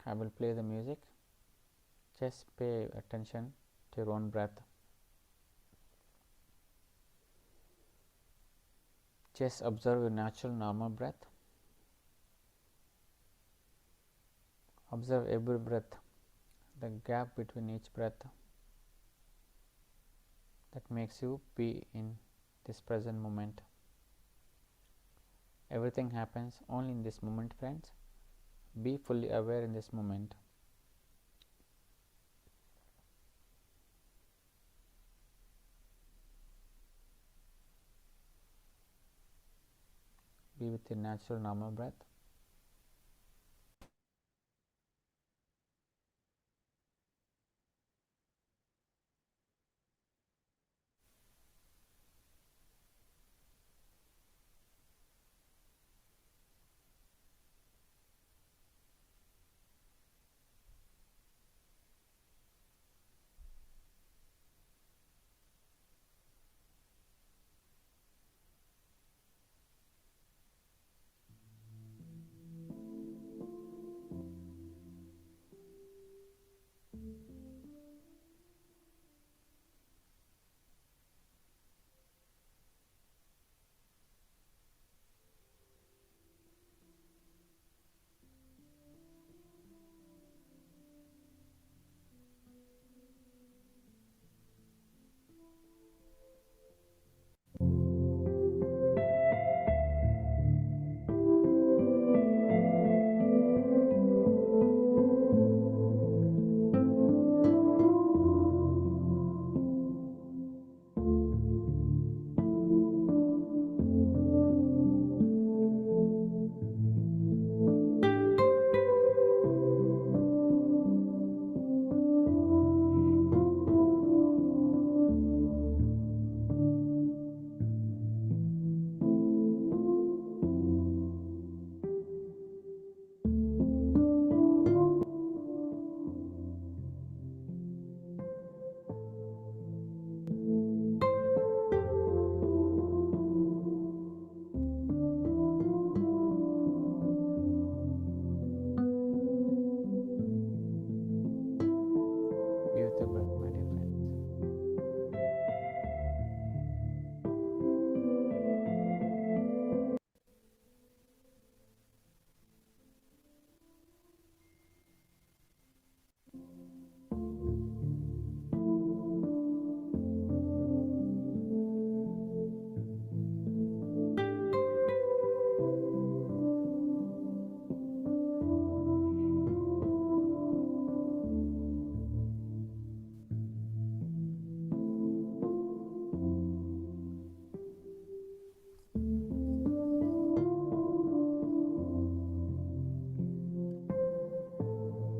B: I will play the music. Just pay attention to your own breath. Just observe your natural normal breath. Observe every breath, the gap between each breath that makes you be in this present moment. Everything happens only in this moment, friends. Be fully aware in this moment. Be with your natural normal breath.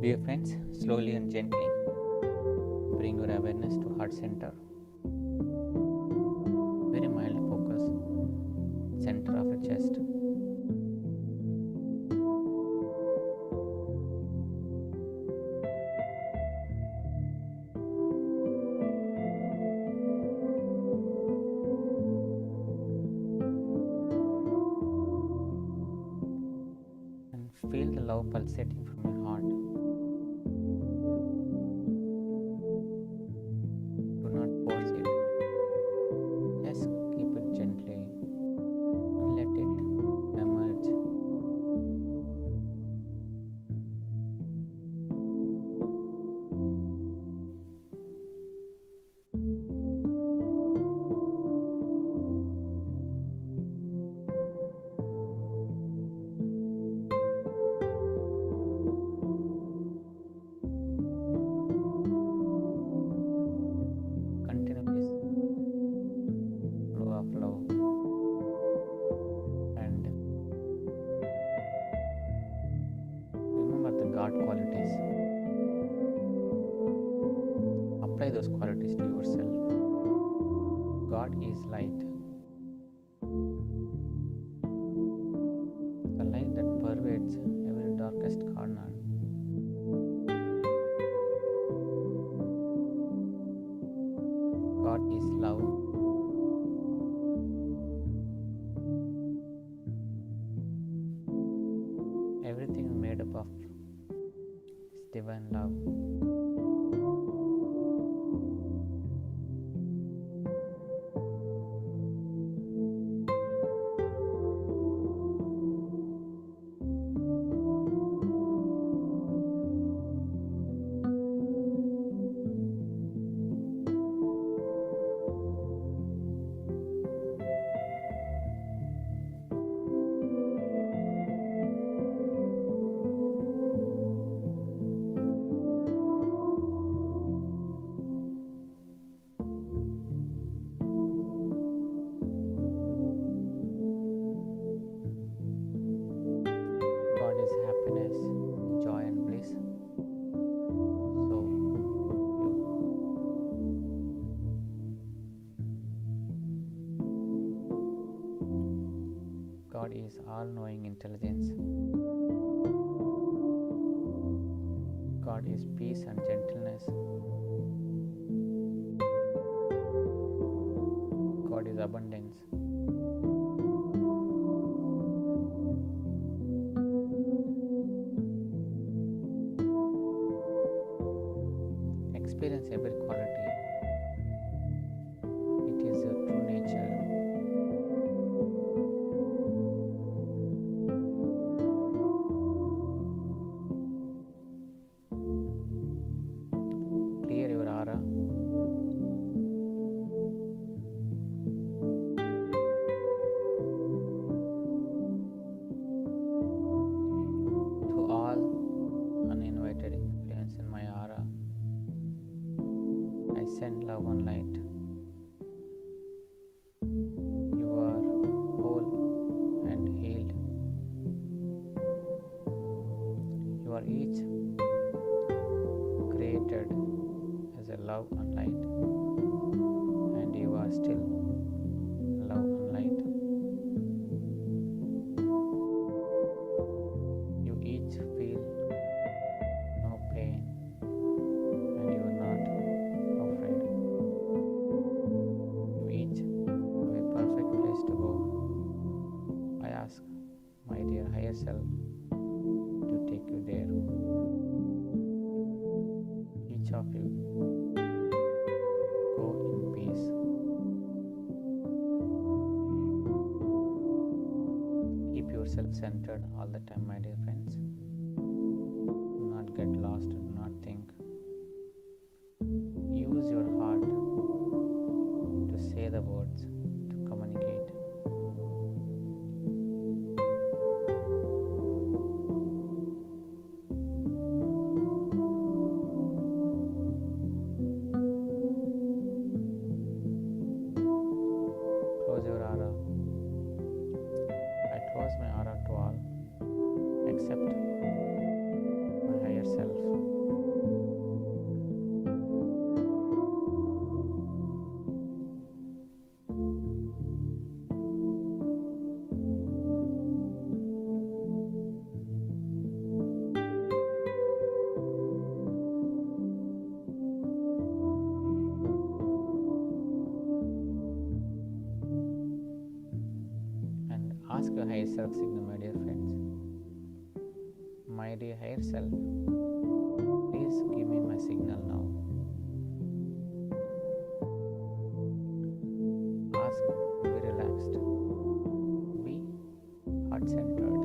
B: Dear friends, slowly and gently bring your awareness to heart center. Very mild focus, center of your chest. And feel the love pulsating from your heart. Do not force it. Just keep it gently and let it emerge. Continue this flow of love and remember the God qualities. Apply those qualities to yourself. God is light, the light that pervades every darkest corner. God is love. Everything made up of is divine love. God is happiness, joy, and bliss. So, God is all knowing intelligence. God is peace and gentleness. God is abundance. Experience every quality. It is your true nature. Clear your aura. To all uninvited influence in my aura, I send love and light. You are whole and healed. You are each created as a love and light, and you are still love and light. You each feel no pain, and you are not afraid. You each have a perfect place to go. I ask my dear higher self to take you there. Each of you higher self signal, my dear friends. My dear higher self, please give me my signal now. Ask, be relaxed, be heart centered.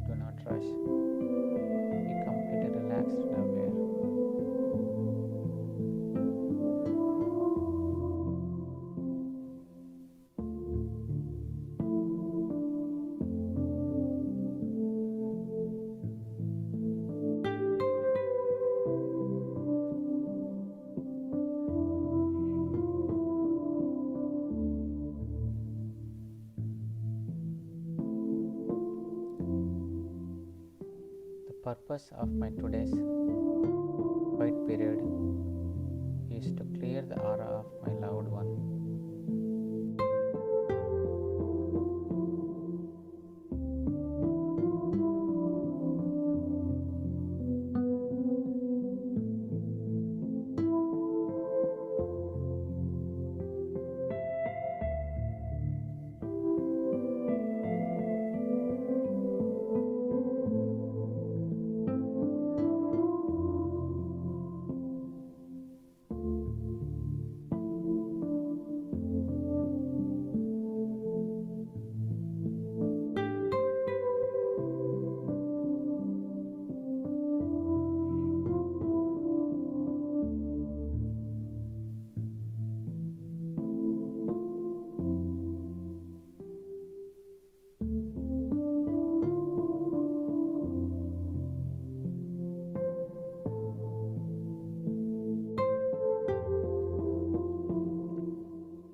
B: Do not rush. Be completely relaxed and aware. The purpose of my today's quiet period is to clear the aura of my loved one.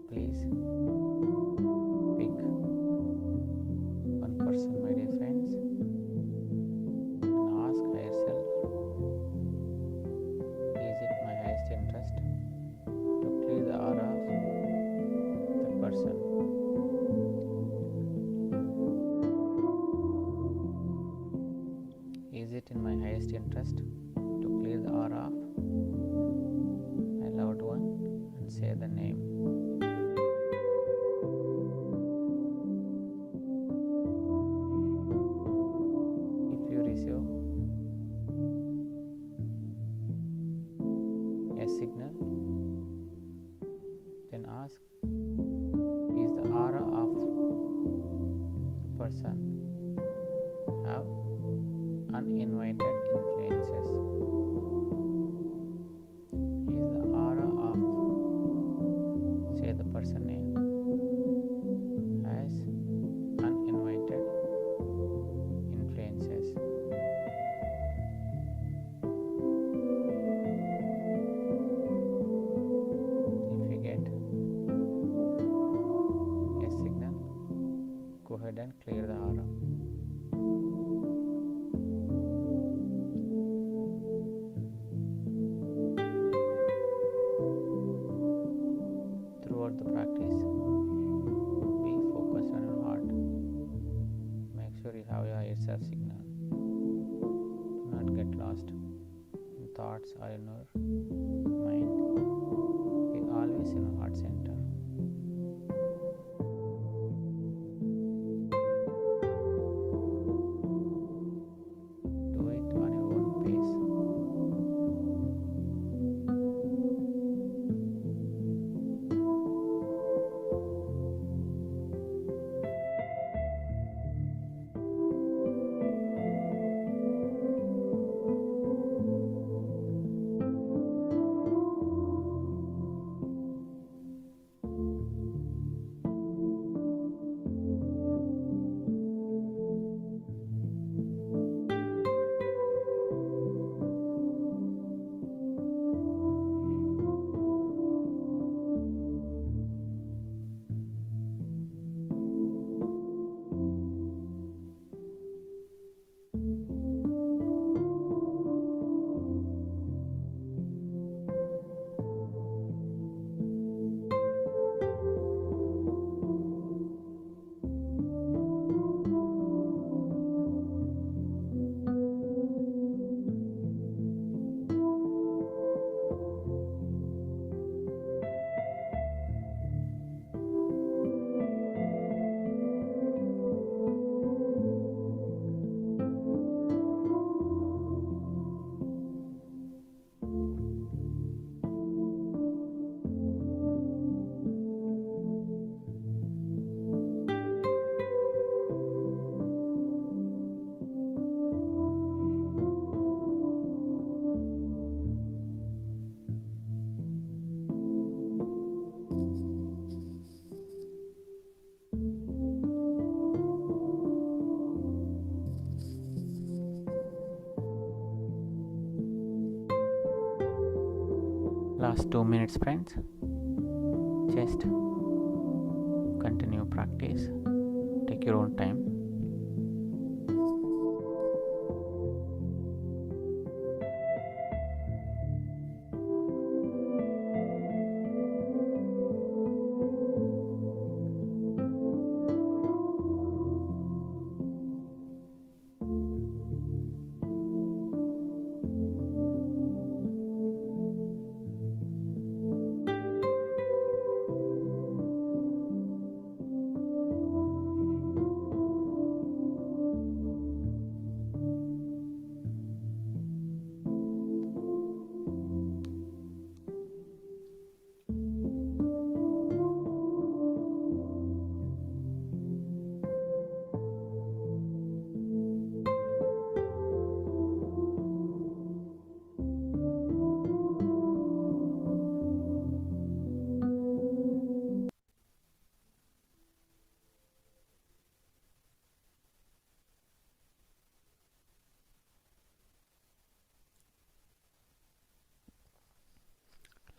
B: Please pick one person, my dear friends, and ask higher self, is it my highest interest to clear the aura of that person? Is it in my highest interest to clear the aura of my loved one? And say the name. If you receive a signal, then ask, is the aura of the person have uninvited influences? Is the aura of, say the person name, has uninvited influences? If you get a signal, go ahead and clear the aura. Throughout the practice, be focused on your heart. Make sure you have your higher self signal. Do not get lost in thoughts or in your mind. Be always in your heart center. Do it on your own pace. last 2 minutes, friends. Just continue practice. Take your own time.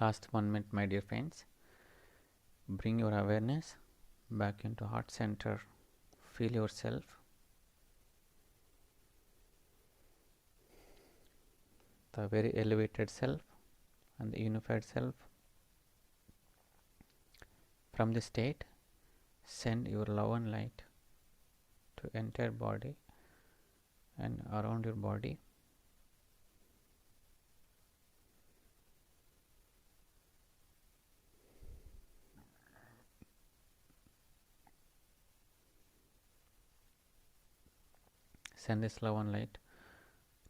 B: Last 1 minute, my dear friends. Bring your awareness back into heart center. Feel yourself. The very elevated self and the unified self. From this state, send your love and light to entire body and around your body. Send this love and light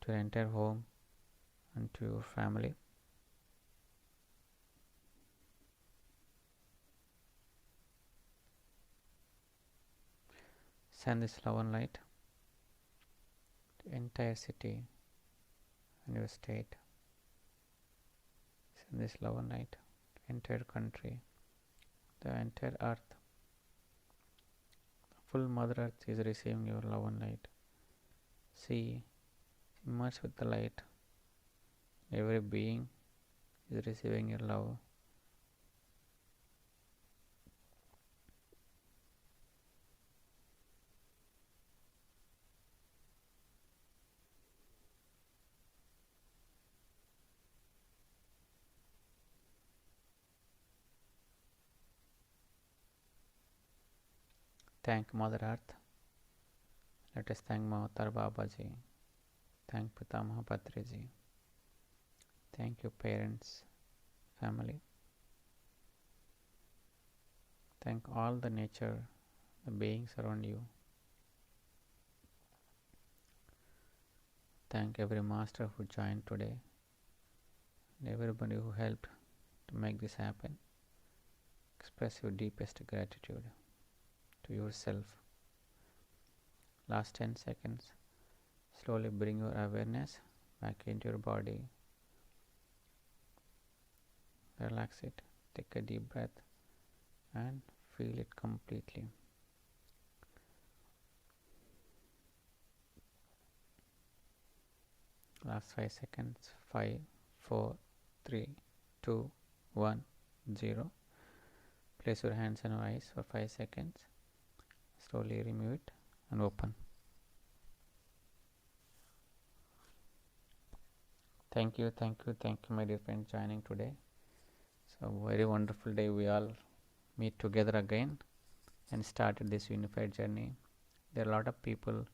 B: to your entire home and to your family. Send this love and light to entire city and your state. Send this love and light to entire country, the entire earth. The full Mother Earth is receiving your love and light. See, immerse with the light. Every being is receiving your love. Thank Mother Earth. Let us thank Mahavatar Babaji. Thank Pitamaha Patriji. Thank your parents, family. Thank all the nature, the beings around you. Thank every master who joined today and everybody who helped to make this happen. Express your deepest gratitude to yourself. Last 10 seconds. Slowly bring your awareness back into your body. Relax it. Take a deep breath and feel it completely. Last 5 seconds. 5, 4, 3, 2, 1, 0. Place your hands on your eyes for 5 seconds. Slowly remove it and open. Thank you, my dear friends, joining today. So very wonderful day. We all meet together again and started this unified journey. There are a lot of people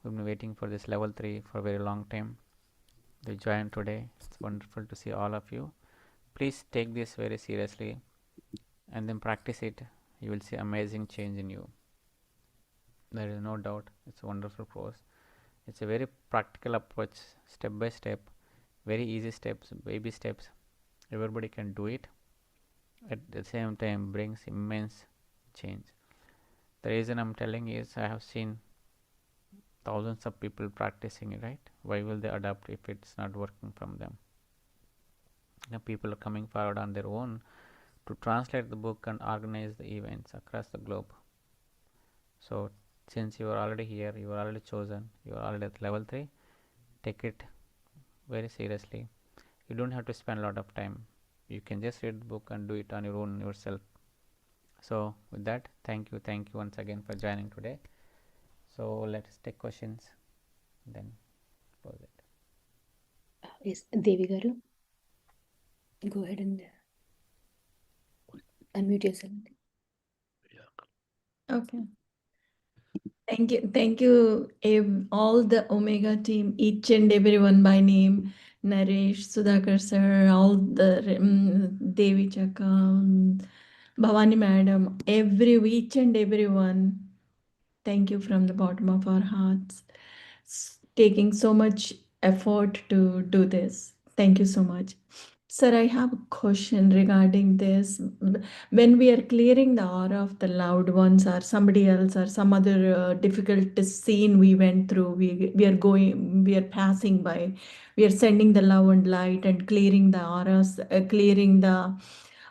B: who've been waiting for this level 3 for a very long time. They joined today. It's wonderful to see all of you. Please take this very seriously and then practice it. You will see amazing change in you. There is no doubt. It's a wonderful course. It's a very practical approach, step by step, very easy steps, baby steps. Everybody can do it. At the same time brings immense change. The reason I'm telling is I have seen thousands of people practicing it, right? Why will they adopt if it's not working from them? Now people are coming forward on their own to translate the book and organize the events across the globe. So since you are already here, you are already chosen, you are already at level 3, take it very seriously. You don't have to spend a lot of time. You can just read the book and do it on your own yourself. So with that, thank you once again for joining today. So let us take questions, then close it.
A: Yes, Devi Garu, go ahead and unmute yourself.
D: Okay. Thank you, all the Omega team, each and everyone by name, Naresh, Sudhakar sir, all the Devi Chaka, Bhavani madam, each and everyone. Thank you from the bottom of our hearts, taking so much effort to do this. Thank you so much. Sir, I have a question regarding this. When we are clearing the aura of the loved ones or somebody else or some other difficult scene we went through, we are passing by, we are sending the love and light and clearing the auras, clearing the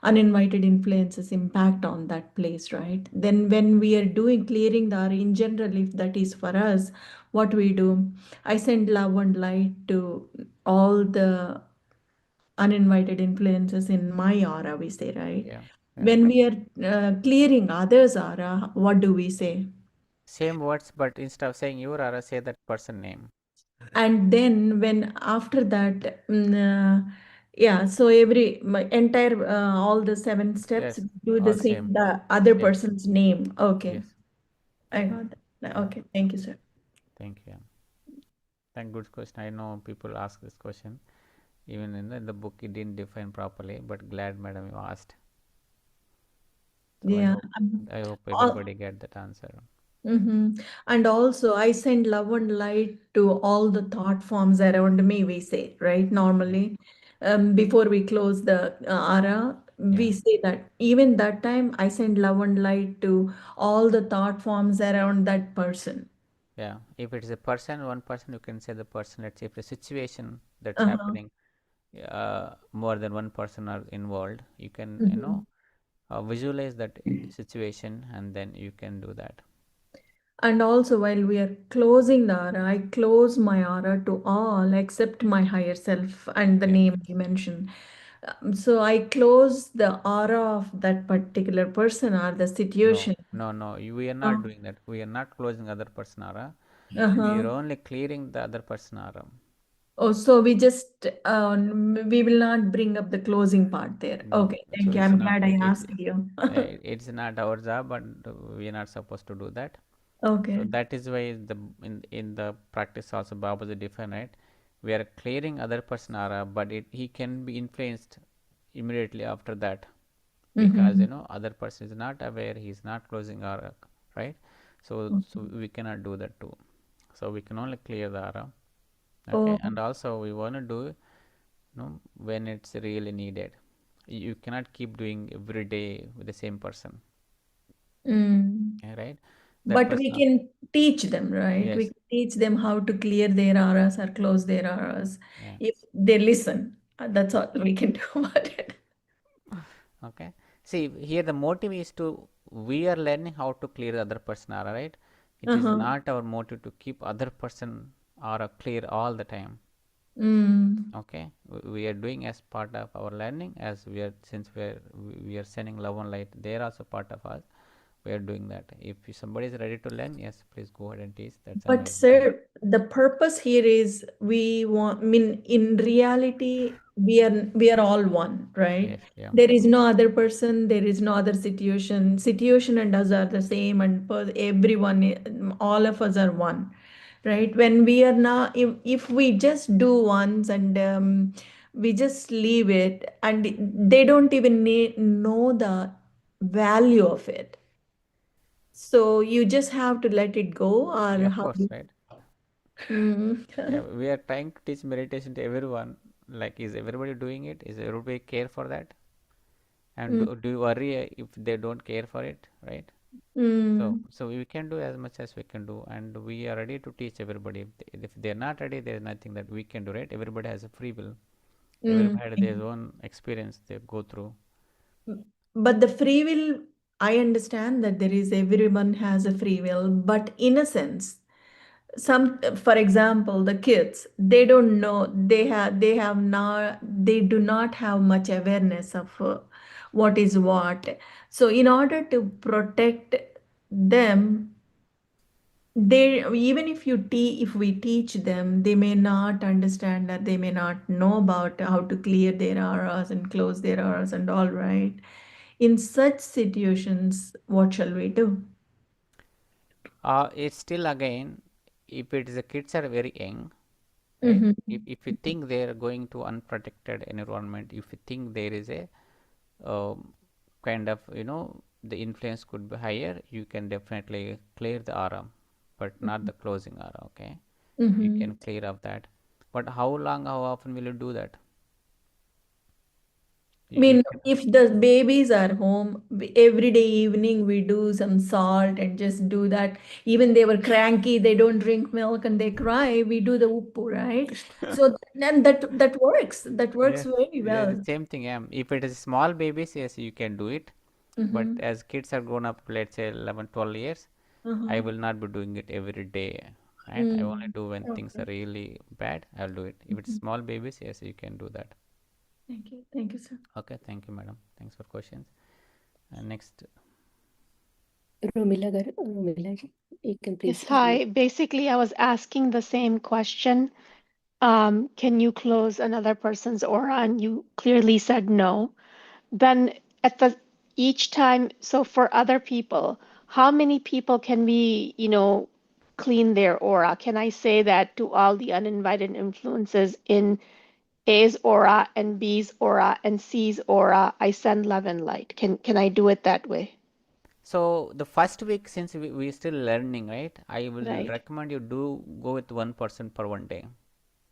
D: uninvited influences impact on that place, right? Then when we are doing clearing the aura in general, if that is for us, what we do, I send love and light to all the uninvited influences in my aura, we say, right?
B: Yeah.
D: When we are clearing others' aura, what do we say?
B: Same words, but instead of saying your aura, say that person name.
D: And then when after that, yeah, so my entire all the 7 steps
B: Yes,
D: do the
B: all
D: same,
B: same.
D: the other
B: Same.
D: person's name. Okay,
B: Yes.
D: I got that.
B: Yeah.
D: Okay, thank you, sir.
B: Thank you. Thank good question. I know people ask this question. Even in the book, it didn't define properly, but glad, madam, you asked. So
D: Yeah.
B: I hope
D: All,
B: everybody get that answer.
D: And also, I send love and light to all the thought forms around me, we say, right?
B: Yeah.
D: Normally, before we close the aura,
B: Yeah.
D: we say that even that time, I send love and light to all the thought forms around that person.
B: Yeah. If it is a person, one person, you can say the person. Let's say if a situation that's
D: Uh-huh.
B: happening, more than one person are involved, you can,
D: Mhm.
B: visualize that situation, and then you can do that.
D: And also, while we are closing the aura, I close my aura to all except my higher self and the
B: Yes.
D: name you mentioned. So I close the aura of that particular person or the
B: No,
D: situation.
B: no, no. We are not
D: Oh,
B: doing that. We are not closing other person aura. We are
D: uh-huh.
B: only clearing the other person aura.
D: Oh, so we will not bring up the closing part there.
B: No.
D: Okay,
B: So
D: thank you.
B: it's
D: I'm
B: not.
D: glad I asked you.
B: It's not our job, but we are not supposed to do that. So
D: Okay.
B: that is why in the practice also Babaji define it. We are clearing other person aura, but he can be influenced immediately after that, because
D: Mm-hmm.
B: other person is not aware, he is not closing aura, right? So we cannot do that too. So we can only clear the aura. Okay,
D: Oh,
B: and also we want to do when it's really needed. You cannot keep doing every day with the same person,
D: mm.
B: right? That
D: But we
B: person.
D: can teach them, right? We
B: Yes.
D: can teach them how to clear their auras or close their auras
B: Yeah.
D: if they listen. That's all we can do about it.
B: Okay. See, here the motive is to, we are learning how to clear the other person aura, right? It is
D: Uh-huh.
B: not our motive to keep other person aura clear all the time.
D: Mm.
B: Okay, we are doing as part of our learning, as we are, since we are sending love and light, they are also part of us. We are doing that. If somebody is ready to learn, yes, please go ahead and teach. That's
D: But
B: amazing thing.
D: sir, the purpose here is we want, I mean, in reality, we are all one, right?
B: Yes. Yeah.
D: There is no other person, there is no other situation. Situation and us are the same, and everyone, all of us are one, right? When we are now, if we just do once and we just leave it, and they don't even know the value of it. So you just have to let it go,
B: Yeah,
D: or
B: of
D: how
B: course,
D: do
B: right.
D: Mm.
B: Yeah, we are trying to teach meditation to everyone. Like, is everybody doing it? Is everybody care for that? And
D: Mm.
B: do you worry if they don't care for it, right? So,
D: Mm.
B: so we can do as much as we can do, and we are ready to teach everybody. If they are not ready, there is nothing that we can do, right? Everybody has a free will.
D: Mm.
B: Everybody had their own experience they go through.
D: But the free will, I understand that there is everyone has a free will, but in a sense, for example, the kids, they don't know, they do not have much awareness of what is what. So in order to protect them, they, even if we teach them, they may not understand that, they may not know about how to clear their auras and close their auras and all, right? In such situations, what shall we do?
B: It's still again, if it is the kids are very young, right?
D: Mm-hmm.
B: If you think they are going to unprotected environment, if you think there is a kind of, the influence could be higher, you can definitely clear the aura, but not the closing aura. Okay, you
D: Mm-hmm.
B: can clear up that. But how long, how often will you do that?
D: I
B: You
D: mean,
B: can.
D: if the babies are home, every day evening we do some salt and just do that. Even they were cranky, they don't drink milk and they cry, we do the uppu, right? So then that works. That works
B: Yes,
D: very
B: yeah, the
D: well.
B: same thing. If it is small babies, yes, you can do it. But
D: Mm-hmm.
B: as kids are grown up, let's say 11, 12 years, I
D: Uh-huh.
B: will not be doing it every day. Right? I only
D: Mm.
B: do when things are
D: Okay.
B: really bad, I'll do it. If it's
D: Mhm.
B: small babies, yes, you can do that.
D: Thank you. Thank you, sir.
B: Okay, thank you, madam. Thanks for questions. Next,
E: Romila ji, you can
F: Yes,
E: please
F: hi.
E: unmute.
F: Basically, I was asking the same question. Can you close another person's aura? And you clearly said no. Then at the each time, so for other people, how many people can we, clean their aura? Can I say that to all the uninvited influences in A's aura and B's aura and C's aura, I send love and light? Can I do it that way?
B: so the first week, since we still learning, right? I will
F: Right.
B: recommend you do go with one person per one day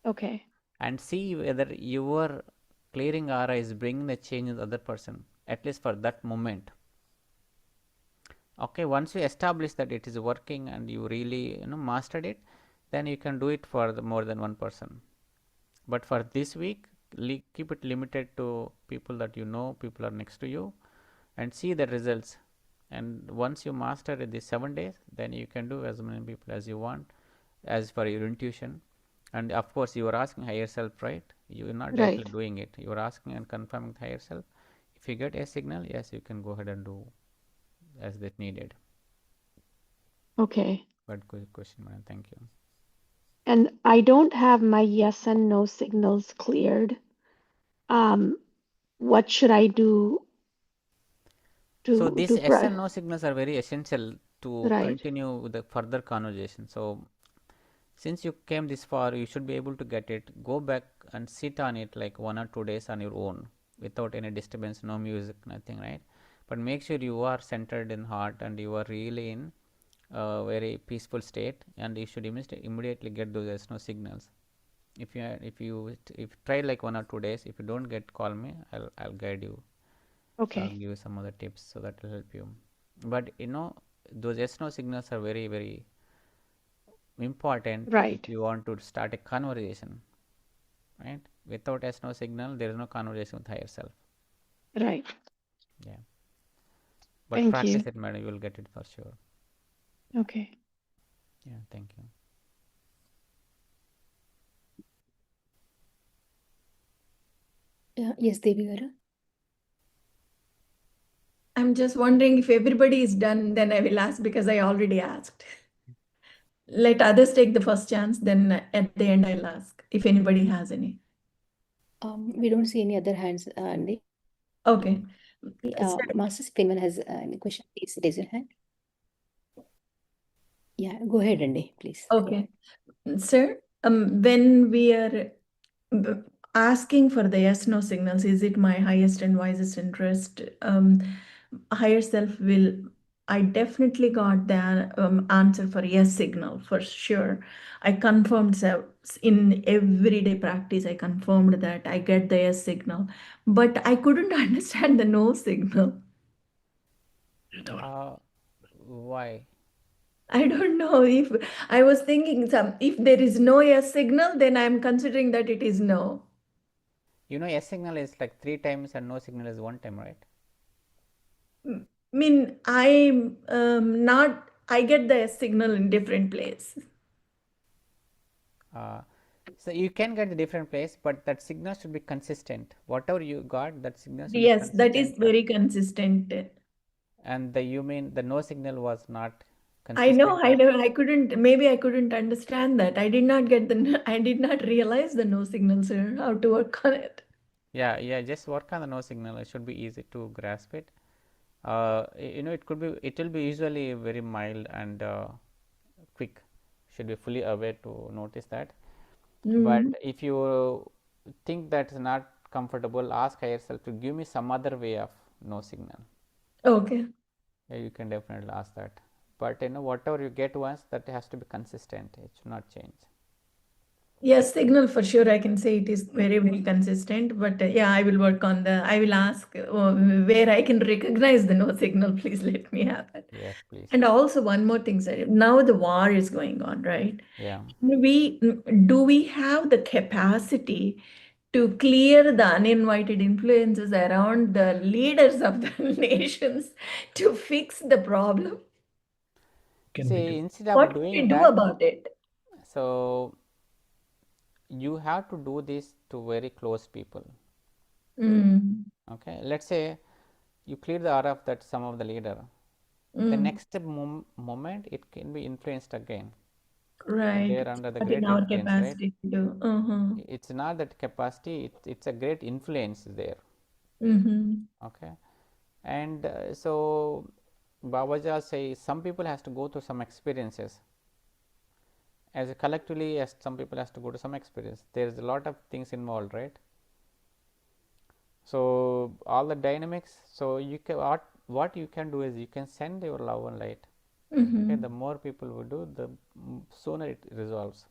F: Okay.
B: and see whether your clearing aura is bringing the change in the other person, at least for that moment. Okay, once you establish that it is working and you really mastered it, then you can do it for more than one person. But for this week, keep it limited to people that you know, people are next to you, and see the results. And once you master it these 7 days, then you can do as many people as you want, as for your intuition. And of course, you are asking higher self, right? You are not directly
F: Right.
B: doing it. You are asking and confirming with higher self. If you get a signal, yes, you can go ahead and do as that needed.
F: Okay.
B: But good question, man. Thank you.
F: And I don't have my yes and no signals cleared. Um, what should I do
B: So
F: to
B: these
F: do
B: yes
F: for
B: and no signals are very essential to
F: right?
B: continue the further conversation. So since you came this far, you should be able to get it. Go back and sit on it like 1 or 2 days on your own without any disturbance, no music, nothing, right? But make sure you are centered in heart and you are really in a very peaceful state, and you should immediately get those yes no signals. If you try like 1 or 2 days, if you don't get, call me. I'll guide you. I'll
F: Okay.
B: give you some other tips so that will help you. But those yes no signals are very very important if
F: Right.
B: you want to start a conversation, right? Without yes no signal, there is no conversation with higher self.
F: Right.
B: Yeah. But
F: Thank you.
B: practice it, madam. You will get it for sure.
F: Okay.
B: Yeah. Thank you.
E: Yes, Devi Garu.
D: I'm just wondering if everybody is done, then I will ask because I already asked. Let others take the first chance, then at the end I'll ask if anybody has any.
E: We don't see any other hands.
D: Okay. Sir,
E: Masters, if anyone has any question, please raise your hand. Yeah, go ahead, Andy, please.
D: okay. Sir, when we are asking for the yes no signals, is it my highest and wisest interest? Higher self will, I definitely got the answer for yes signal for sure. I confirmed in everyday practice, I confirmed that I get the yes signal, but I couldn't understand the no signal.
B: Why?
D: I don't know if I was thinking if there is no yes signal, then I'm considering that it is no.
B: Yes signal is like 3 times and no signal is 1 time, right?
D: Mean I'm not, I get the signal in different place.
B: So you can get the different place, but that signal should be consistent. Whatever you got, that signal should be
D: Yes, that is
B: consistent.
D: very consistent.
B: And you mean the no signal was not
D: I know,
B: consistent?
D: I couldn't, maybe I couldn't understand that. I did not get I did not realize the no signal, sir, how to work on it.
B: Yeah, just work on the no signal. It should be easy to grasp it. It will be usually very mild and quick. Should be fully aware to notice that. But if you think that's not comfortable, ask higher self to give me some other way of no signal.
D: Okay.
B: Yeah, you can definitely ask that. But whatever you get once, that has to be consistent. It should not change.
D: Yes, signal for sure. I can say it is very, very consistent. But yeah, I will work on I will ask where I can recognize the no signal. Please let me have it.
B: Yes, please.
D: And also one more thing, sir. Now the war is going on, right?
B: Yeah.
D: Do we have the capacity to clear the uninvited influences around the leaders of the nations to fix the problem?
B: See, instead of
D: What can we
B: doing
D: do
B: that,
D: about it?
B: so you have to do this to very close people.
D: Mm.
B: Okay, let's say you clear the aura of that some of the leader. The next moment it can be influenced again.
D: Right.
B: They are under the
D: But in
B: great
D: our
B: influence, right?
D: capacity to do.
B: It's not that capacity, it's a great influence there. Okay, and so Babaji say some people has to go through some experiences. As a collectively, as some people has to go to some experience. There is a lot of things involved, right? So all the dynamics. So you can what you can do is you can send your love and light. Okay, the more people will do, the sooner it resolves.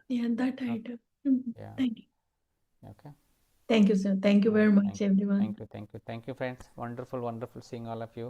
D: Yeah, that I do.
B: Yeah.
D: Thank you.
B: Okay.
D: Thank you, sir. Thank you very much, everyone.
B: Thank you, friends. Wonderful seeing all of you.